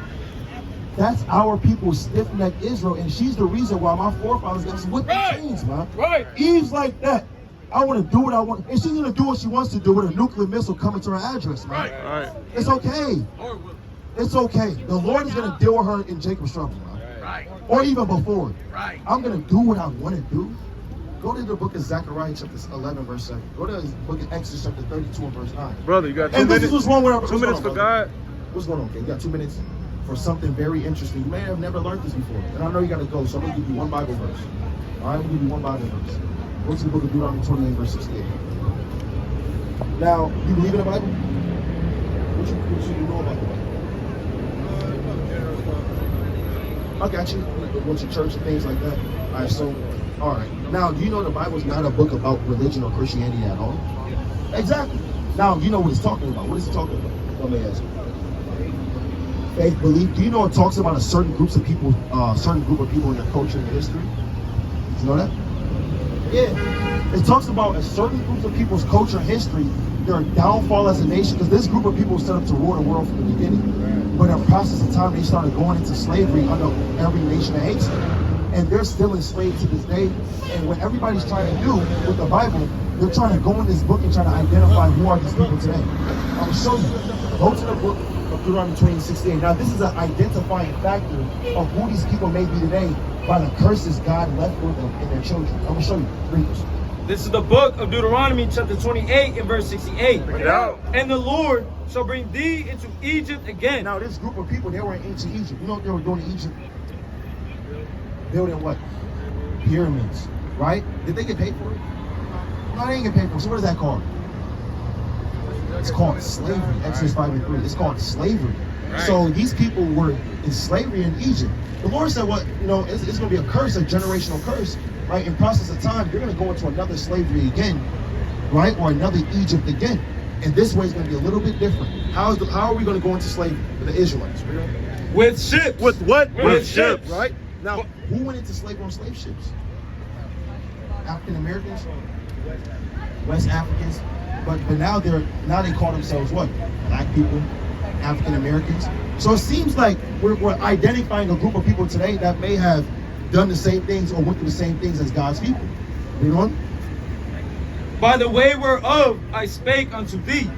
Speaker 3: That's our people, stiff-necked Israel, and she's the reason why my forefathers got some whipped chains, man.
Speaker 6: Right.
Speaker 3: Eve's like that. I want to do what I want, and she's gonna do what she wants to do with a nuclear missile coming to her address, man.
Speaker 5: Right.
Speaker 3: It's okay. It's okay. The Lord is gonna deal with her in Jacob's trouble, man. Right. Or even before. Right. I'm gonna do what I want to do. Go to the book of Zechariah chapter 11 verse 7. Go to the book of Exodus chapter 32 and verse 9.
Speaker 5: Brother, you got 2
Speaker 3: and
Speaker 5: minutes.
Speaker 3: This is what's wrong with our
Speaker 5: 2 minutes for God.
Speaker 3: What's going on? Okay, you got 2 minutes for something very interesting. You may have never learned this before. And I know you got to go, so I'm going to give you one Bible verse. All right, I'm going to give you one Bible verse. Go to the book of Deuteronomy 28 verse 68. Now, you believe in the Bible? What should you know about the Bible? I got you. What's your church and things like that? All right, so, all right. Now, do you know the Bible is not a book about religion or Christianity at all? Exactly. Now, you know what it's talking about. What is it talking about? Let me ask you. Faith, belief. Do you know it talks about a certain group of people in their culture and history? Did you know that? Yeah. It talks about a certain group of people's culture and history, their downfall as a nation, because this group of people was set up to rule the world from the beginning. But in the process of time, they started going into slavery under every nation that hates them. And they're still enslaved to this day. And what everybody's trying to do with the Bible, they're trying to go in this book and try to identify who are these people today. I'm going to show you. Go to the book of Deuteronomy 28:68. Now, this is an identifying factor of who these people may be today by the curses God left with them and their children. I'm going to show you. Read this.
Speaker 6: This is the book of Deuteronomy chapter 28 and verse 68.
Speaker 5: Bring it out.
Speaker 6: And the Lord shall bring thee into Egypt again.
Speaker 3: Now, this group of people, they were in ancient Egypt. You know what they were doing in Egypt? Building what? Pyramids, right? Did they get paid for it? No, they didn't get paid for it. So what is that called? It's called slavery. Exodus 5:3. It's called slavery. So these people were in slavery in Egypt. The Lord said, "What it's going to be a curse, a generational curse, right? In process of time, you're going to go into another slavery again, right, or another Egypt again. And this way is going to be a little bit different. How are we going to go into slavery for the Israelites?
Speaker 6: With ships.
Speaker 5: With what?
Speaker 6: With ships.
Speaker 3: Right? Now, who went into slavery on slave ships? African Americans, West Africans, but now they call themselves what? Black people, African Americans. So it seems like we're identifying a group of people today that may have done the same things or went through the same things as God's people. You know?
Speaker 6: By the way whereof I spake unto thee,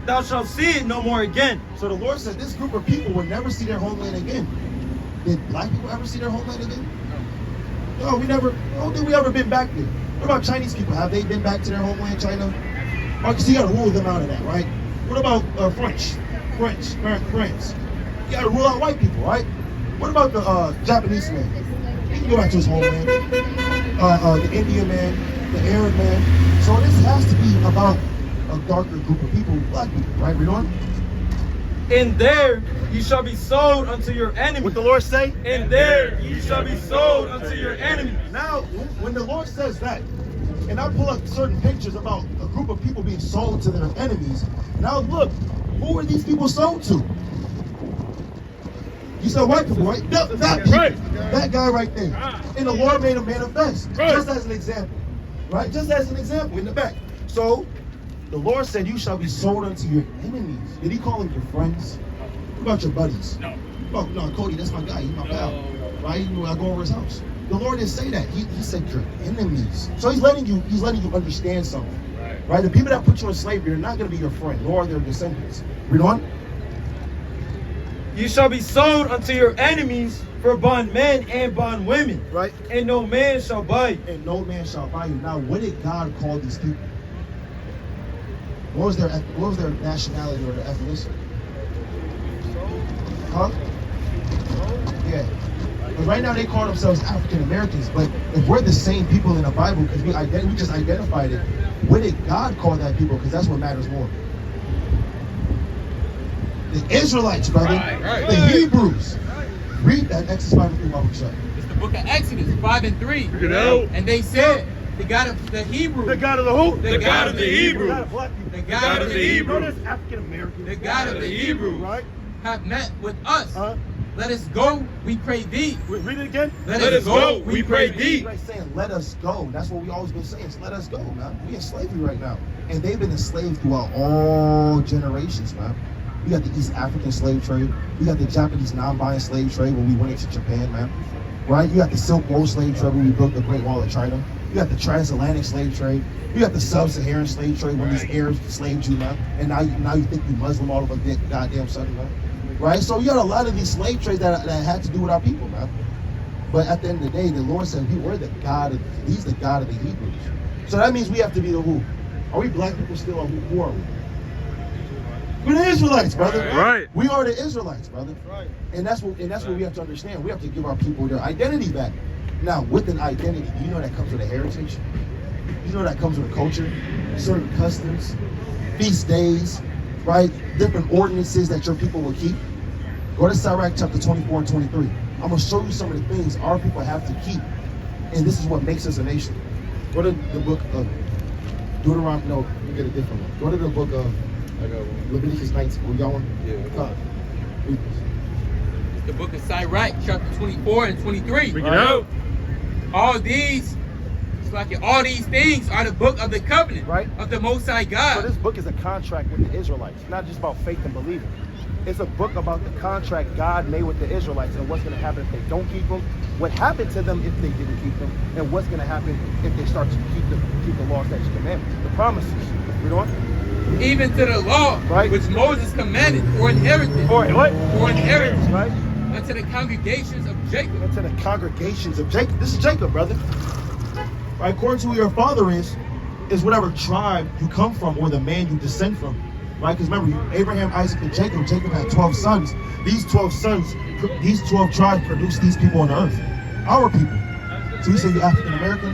Speaker 6: thou shalt see it no more again.
Speaker 3: So the Lord said this group of people will never see their homeland again. Did black people ever see their homeland again? No, I don't think we ever been back there. What about Chinese people? Have they been back to their homeland, China? Oh, because you got to rule them out of that, right? What about France? You got to rule out white people, right? What about the Japanese man? He can go back to his homeland. The Indian man, the Arab man. So this has to be about a darker group of people, black people, right? Read on.
Speaker 6: And there ye shall be sold unto your enemies.
Speaker 3: What the Lord say?
Speaker 6: And there ye shall be sold unto your enemies.
Speaker 3: Now, when the Lord says that, and I pull up certain pictures about a group of people being sold to their enemies, now look, who are these people sold to? You said white people, right? That guy right there. And the Lord made him manifest, just as an example, right? Just as an example in the back. So, the Lord said, you shall be sold unto your enemies. Did he call them your friends? What about your buddies? No. Oh, no, Cody, that's my guy. He's my pal. Right? I go over his house. The Lord didn't say that. He said your enemies. So he's letting you understand something. Right? The people that put you in slavery are not going to be your friend, nor are their descendants. Read on.
Speaker 6: You shall be sold unto your enemies for bondmen and bondwomen.
Speaker 3: Right?
Speaker 6: And no man shall buy you.
Speaker 3: And no man shall buy you. Now, what did God call these people? What was their nationality or their ethnicity? Huh? Yeah. But right now they call themselves African Americans. But if we're the same people in the Bible, because we just identified it, what did God call that people? Because that's what matters more. The Israelites, brother. The Hebrews. Read that Exodus 5:3, Bible shut.
Speaker 4: It's the book of Exodus 5:3.
Speaker 5: You know?
Speaker 4: And they said, the God of the Hebrews.
Speaker 5: The God of the who?
Speaker 4: The God of the Hebrews.
Speaker 5: The God of the Hebrews.
Speaker 3: African Americans.
Speaker 4: The God of the Hebrews.
Speaker 3: Right?
Speaker 4: Have met with us. Let us go, we pray thee.
Speaker 3: Read it again.
Speaker 4: Let us go, we pray thee.
Speaker 3: Right, saying, let us go. That's what we always been saying. Let us go, man. We in slavery right now. And they've been enslaved throughout all generations, man. We got the East African slave trade. We got the Japanese non-buying slave trade when we went into Japan, man. Right? You got the Silk Road slave trade when we built the Great Wall of China. You got the transatlantic slave trade. You got the sub-Saharan slave trade when these Arabs enslaved you, man. And now you think you Muslim all of a goddamn sudden, man. Right? So you got a lot of these slave trades that had to do with our people, man. But at the end of the day, the Lord said, he's the God of the Hebrews. So that means we have to be the who? Are we black people still, or who are we? We're the Israelites, brother.
Speaker 5: Right.
Speaker 3: We are the Israelites, brother. Right. And that's what we have to understand. We have to give our people their identity back. Now, with an identity, you know that comes with a heritage. You know that comes with a culture, certain customs, feast days, right? Different ordinances that your people will keep. Go to Sirach chapter 24 and 23. I'm going to show you some of the things our people have to keep. And this is what makes us a nation. Go to the book of Deuteronomy. No, you get a different one. Go to the book of Leviticus 19. We got one? Yeah. Read this.
Speaker 4: It's the book of Sirach, chapter 24 and 23.
Speaker 5: Bring it out.
Speaker 4: All these things are the book of the covenant,
Speaker 3: right,
Speaker 4: of the Most High God.
Speaker 3: So this book is a contract with the Israelites. It's not just about faith and believing. It's a book about the contract God made with the Israelites and what's going to happen if they don't keep them, what happened to them if they didn't keep them, and what's going to happen if they start to keep the law, statutes, commandments, the promises. Read on.
Speaker 4: Even to the law, right, which Moses commanded for inheritance.
Speaker 3: For what?
Speaker 4: For inheritance.
Speaker 3: Right.
Speaker 4: Unto the congregations of Jacob.
Speaker 3: Unto the congregations of Jacob. This is Jacob, brother. Right, according to who your father is whatever tribe you come from or the man you descend from. Right? Because remember, Abraham, Isaac, and Jacob had 12 sons. These 12 tribes produced these people on the earth. Our people. So you say you're African American?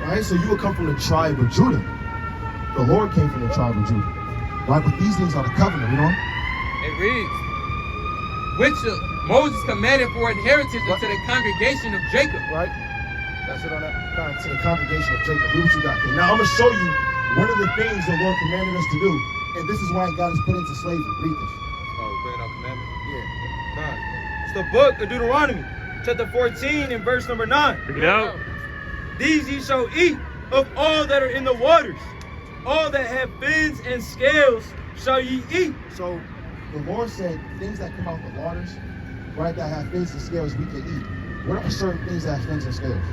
Speaker 3: Right? So you would come from the tribe of Judah. The Lord came from the tribe of Judah. Right? But these things are the covenant, you know?
Speaker 4: It reads, which Moses commanded for an heritage unto the congregation of Jacob.
Speaker 3: Right? That's it on that. To the congregation of Jacob. Read what you got there. Now I'm going to show you one of the things the Lord commanded us to do. And this is why God is put into slavery. Read this.
Speaker 7: Oh, bringing out commandment.
Speaker 3: Yeah.
Speaker 6: Fine. It's the book of Deuteronomy, chapter 14 and verse number 9.
Speaker 5: Bring it out.
Speaker 6: These ye shall eat of all that are in the waters. All that have fins and scales shall ye eat.
Speaker 3: So the Lord said things that come out the waters, right, that have fins and scales we can eat. What are certain things that have fins and scales?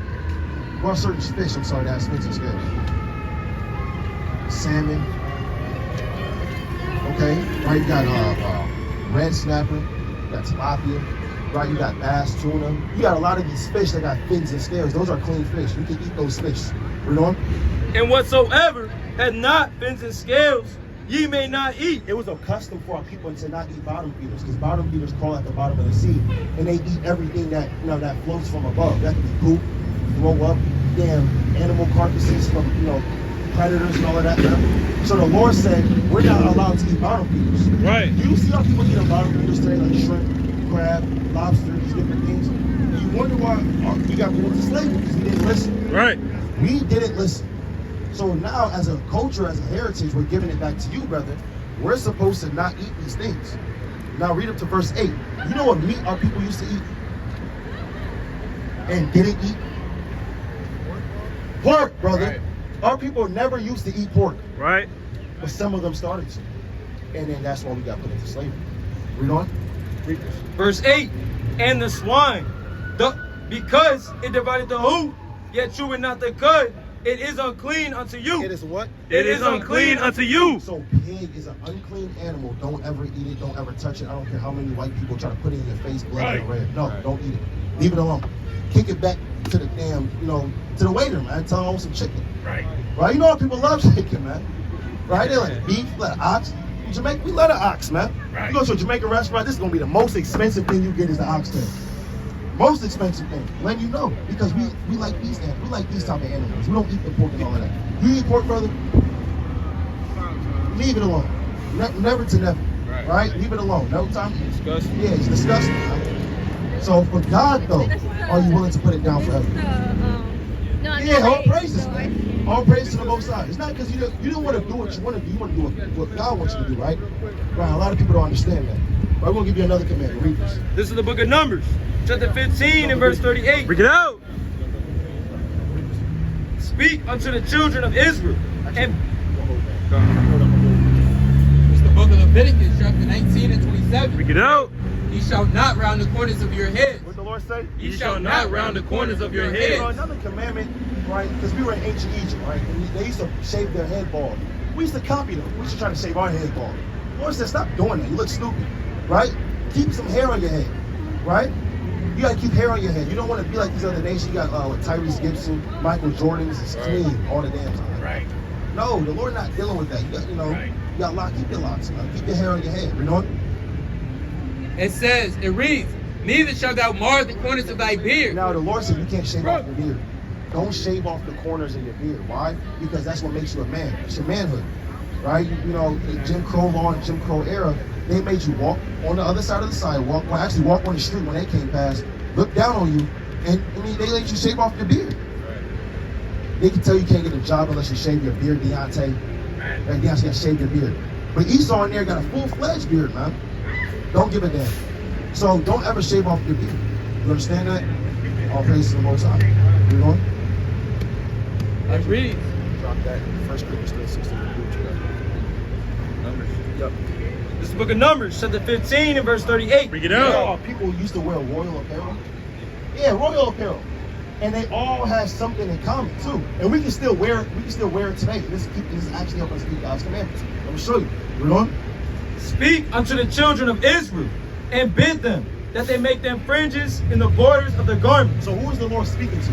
Speaker 3: What are certain fish, that have fins and scales? Salmon. Okay, right, you got red snapper, you got tilapia, right, you got bass, tuna. You got a lot of these fish that got fins and scales. Those are clean fish. You can eat those fish. Read on.
Speaker 6: And whatsoever had not fins and scales, ye may not eat.
Speaker 3: It was a custom for our people to not eat bottom feeders, because bottom feeders crawl at the bottom of the sea, and they eat everything that that floats from above. That could be poop, throw up, damn animal carcasses from predators and all of that. So the Lord said we're not allowed to eat bottom feeders.
Speaker 5: Right.
Speaker 3: You see how people eat bottom feeders today, like shrimp, crab, lobster, these different things. And you wonder why we got put into slavery, because we didn't listen.
Speaker 5: Right.
Speaker 3: We didn't listen. So now, as a culture, as a heritage, we're giving it back to you, brother. We're supposed to not eat these things. Now read up to verse 8. You know what meat our people used to eat and didn't eat? Pork, brother.
Speaker 5: Right.
Speaker 3: Our people never used to eat pork,
Speaker 5: Right.
Speaker 3: but some of them started to. And then that's why we got put into slavery. Read on. Read this.
Speaker 6: Verse 8, and the swine, because it divided the hoof, yet chewed not the cud, it is unclean unto you.
Speaker 3: It is what?
Speaker 5: It is unclean unto you.
Speaker 3: So pig is an unclean animal. Don't ever eat it. Don't ever touch it. I don't care how many white people try to put it in your face, blood and red. No, don't eat it. Leave it alone. Kick it back to the damn, to the waiter, man. Tell them I want some chicken.
Speaker 5: Right.
Speaker 3: Right? You know how people love chicken, man. Right? They like beef, let ox. In Jamaica, we love the ox, man.
Speaker 5: Right.
Speaker 3: You go to a Jamaican restaurant, this is gonna be the most expensive thing you get is the oxtail. Most expensive thing, letting you know, because we like these animals. We like these type of animals. We don't eat the pork and all of that. You eat pork, brother? Leave it alone. Never to never. Right? Leave it alone. No time.
Speaker 5: Disgusting.
Speaker 3: Yeah, it's disgusting. Right? So for God, though, are you willing to put it down forever? Yeah, all praises, man. All praises to the Most High. It's not because you don't want to do what you want to do. You want to do what God wants you to do, right? Right. A lot of people don't understand that. But I'm going to give you another command. Read this.
Speaker 6: This is the book of Numbers, chapter 15 and verse 38.
Speaker 5: Bring it out.
Speaker 6: Speak unto the children of Israel, and
Speaker 4: It's the book of Leviticus, chapter 19 and 27.
Speaker 5: Bring it out.
Speaker 4: Ye shall not round the corners of your heads.
Speaker 3: What the Lord say?
Speaker 4: Ye shall not round the corners of your
Speaker 3: So
Speaker 4: heads.
Speaker 3: another commandment, right? Because we were in ancient Egypt, right? And they used to shave their head bald. We used to copy them. We used to try to shave our head bald. The Lord said, stop doing that. You look stupid, right? Keep some hair on your head, right? You gotta keep hair on your head. You don't want to be like these other nations. You got Tyrese Gibson, Michael Jordan's. It's clean all the damn time.
Speaker 5: Right.
Speaker 3: No, the Lord not dealing with that. You got,
Speaker 5: Right.
Speaker 3: you got keep your locks, man. Keep your hair on your head. You know?
Speaker 4: It says, it reads, neither shalt thou mar the corners of thy beard.
Speaker 3: Now the Lord said you can't shave off your beard. Don't shave off the corners of your beard. Why? Because that's what makes you a man. It's your manhood, right? You know, the Jim Crow law and Jim Crow era, they made you walk on the other side of the sidewalk, or actually walk on the street when they came past, look down on you, and they let you shave off your beard. They can tell you can't get a job unless you shave your beard, Deontay. Like Deontay got to shave your beard. But Esau in there got a full-fledged beard, man. Don't give a damn. So don't ever shave off your beard. You understand that? All praise to the Most High. You know?
Speaker 4: It reads,
Speaker 3: Drop that. 1 Corinthians 16.
Speaker 5: Numbers.
Speaker 3: Yep.
Speaker 6: this is the book of Numbers, chapter 15 and verse 38.
Speaker 5: Bring it
Speaker 3: You know
Speaker 5: out.
Speaker 3: how people used to wear royal apparel? Yeah, royal apparel. And they all have something in common too. And we can still wear it today. This is actually helping us keep God's commandments. Let me show you. Read on.
Speaker 6: Speak unto the children of Israel, and bid them that they make them fringes in the borders of the garments.
Speaker 3: So who is the Lord speaking to?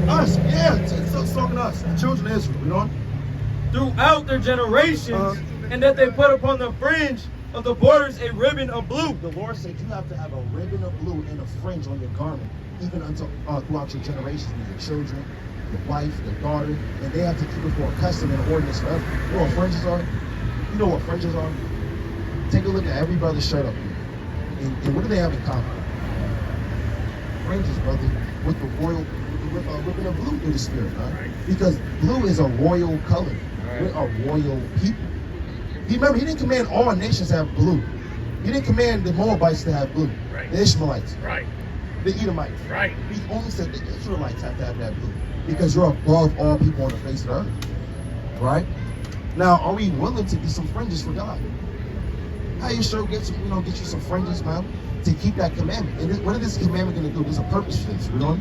Speaker 3: Us. Yeah, it's talking to us, the children of Israel. Read on.
Speaker 6: Throughout their generations, and that they put upon the fringe of the borders a ribbon of blue.
Speaker 3: The Lord said you have to have a ribbon of blue and a fringe on your garment, even until throughout your generations, with your children, the wife, the daughter, and they have to keep it for a custom and ordinance forever. You know what fringes are? You know what fringes are? Take a look at every brother's shirt up here. And what do they have in common? Fringes, brother, with the royal, with a ribbon of blue through the spirit, right? Because blue is a royal color. We're a royal people. Remember, he didn't command all nations to have blue. He didn't command the Moabites to have blue.
Speaker 2: Right.
Speaker 3: The Ishmaelites.
Speaker 2: Right.
Speaker 3: The Edomites.
Speaker 2: Right.
Speaker 3: He only said the Israelites have to have that blue. Because you're above all people on the face of the earth. Right? Now, are we willing to get some fringes for God? How you sure get you some fringes, man, to keep that commandment? And what is this commandment going to do? There's a purpose for this, you know?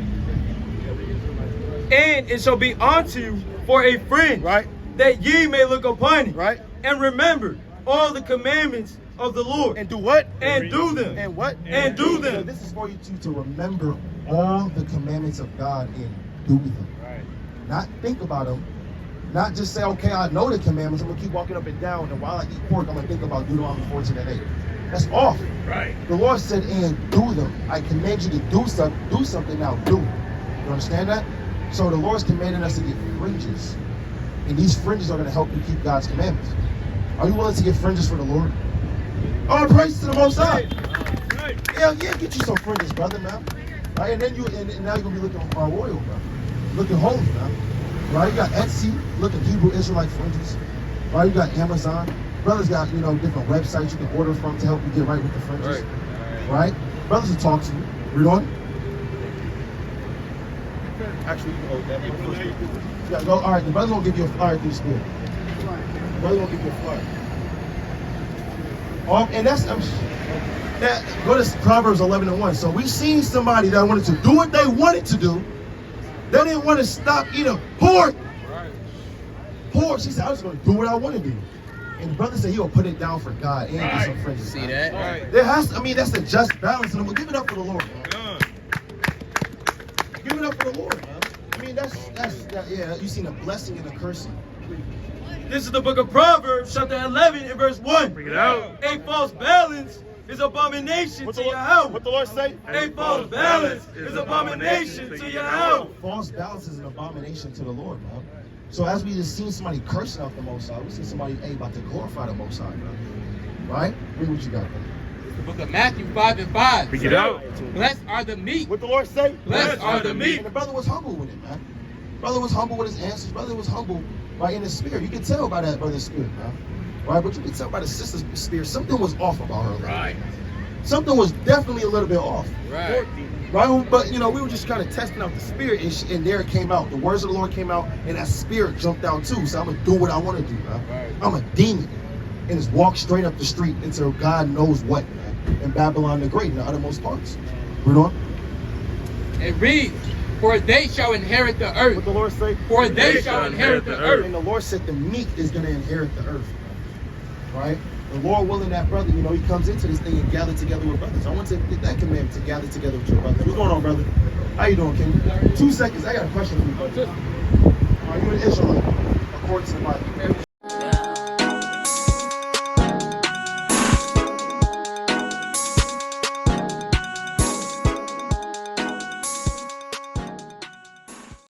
Speaker 6: And it shall be unto you for a friend,
Speaker 3: Right.
Speaker 6: that ye may look upon it,
Speaker 3: Right.
Speaker 6: and remember all the commandments of the Lord,
Speaker 3: And do what?
Speaker 6: and do them,
Speaker 3: And what?
Speaker 6: and do
Speaker 3: So
Speaker 6: them.
Speaker 3: this is for you to remember all the commandments of God and do them.
Speaker 2: Right.
Speaker 3: Not think about them. Not just say, okay, I know the commandments. I'm going to keep walking up and down. And while I eat pork, I'm going to think about Deuteronomy 14:8. That's off.
Speaker 2: Right.
Speaker 3: The Lord said, and do them. I command you to do something now. Do it. You understand that? So the Lord's commanding us to get fringes. And these fringes are going to help you keep God's commandments. Are you willing to get fringes for the Lord? Oh, praise to the Most High. Yeah, get you some fringes, brother, man. Right, and then now you're gonna be looking royal, bro. Looking holy, man. Right, you got Etsy, looking Hebrew Israelite fringes. Right, you got Amazon. Brothers got different websites you can order from to help you get right with the fringes. Right, brothers will talk to you. Read on. Actually, you can hold that. Yeah, go. All right, the brothers won't give you a flyer through the spirit. The brothers won't give you a flyer. And that's go to Proverbs 11:1. So we've seen somebody that wanted to do what they wanted to do. They didn't want to stop eating pork.
Speaker 2: Right.
Speaker 3: Pork. She said, "I was going to do what I want to do." And the brother said he'll put it down for God and get some fringes.
Speaker 4: See that?
Speaker 2: Right.
Speaker 3: There has. That's the just balance, and we'll give it up for the Lord, man. Give it up for the Lord, man. Yeah. You seen a blessing and a cursing.
Speaker 6: This is the book of Proverbs, chapter 11, and verse 1.
Speaker 2: Bring it out.
Speaker 6: A false balance is abomination to your house.
Speaker 3: What the Lord say?
Speaker 6: A false balance is abomination to your house.
Speaker 3: False balance is an abomination to the Lord, man. So as we just seen somebody cursing out the Most High, we see somebody about to glorify the Most High, man. Right? Read what you got, man.
Speaker 4: The book of Matthew 5:5.
Speaker 2: Bring it out.
Speaker 4: Blessed are the meek.
Speaker 3: What the Lord say?
Speaker 4: Blessed are the meek.
Speaker 3: And the brother was humble with it, man. Brother was humble with his answers. Brother was humble, right, in his spirit. You can tell by that brother's spirit, man. Right? But you can tell by the sister's spirit. Something was off about her.
Speaker 4: Right.
Speaker 3: Something was definitely a little bit off.
Speaker 4: Right.
Speaker 3: Right? But, we were just kind of testing out the spirit, and there it came out. The words of the Lord came out, and that spirit jumped out too. So I'm going to do what I want to do, man.
Speaker 4: Right.
Speaker 3: I'm a demon. And just walk straight up the street into God knows what, man. In Babylon the Great, in the uttermost parts. Read on.
Speaker 4: It reads, for they shall inherit the earth.
Speaker 3: What the Lord say?
Speaker 4: For they shall inherit the earth.
Speaker 3: And the Lord said the meek is going to inherit the earth. Right? The Lord willing that brother, he comes into this thing and gather together with brothers. I want to get that commandment to gather together with your brothers. What's going on, brother? How you doing, King? 2 seconds. I got a question for you, brother. Are you an Israelite according to the Bible?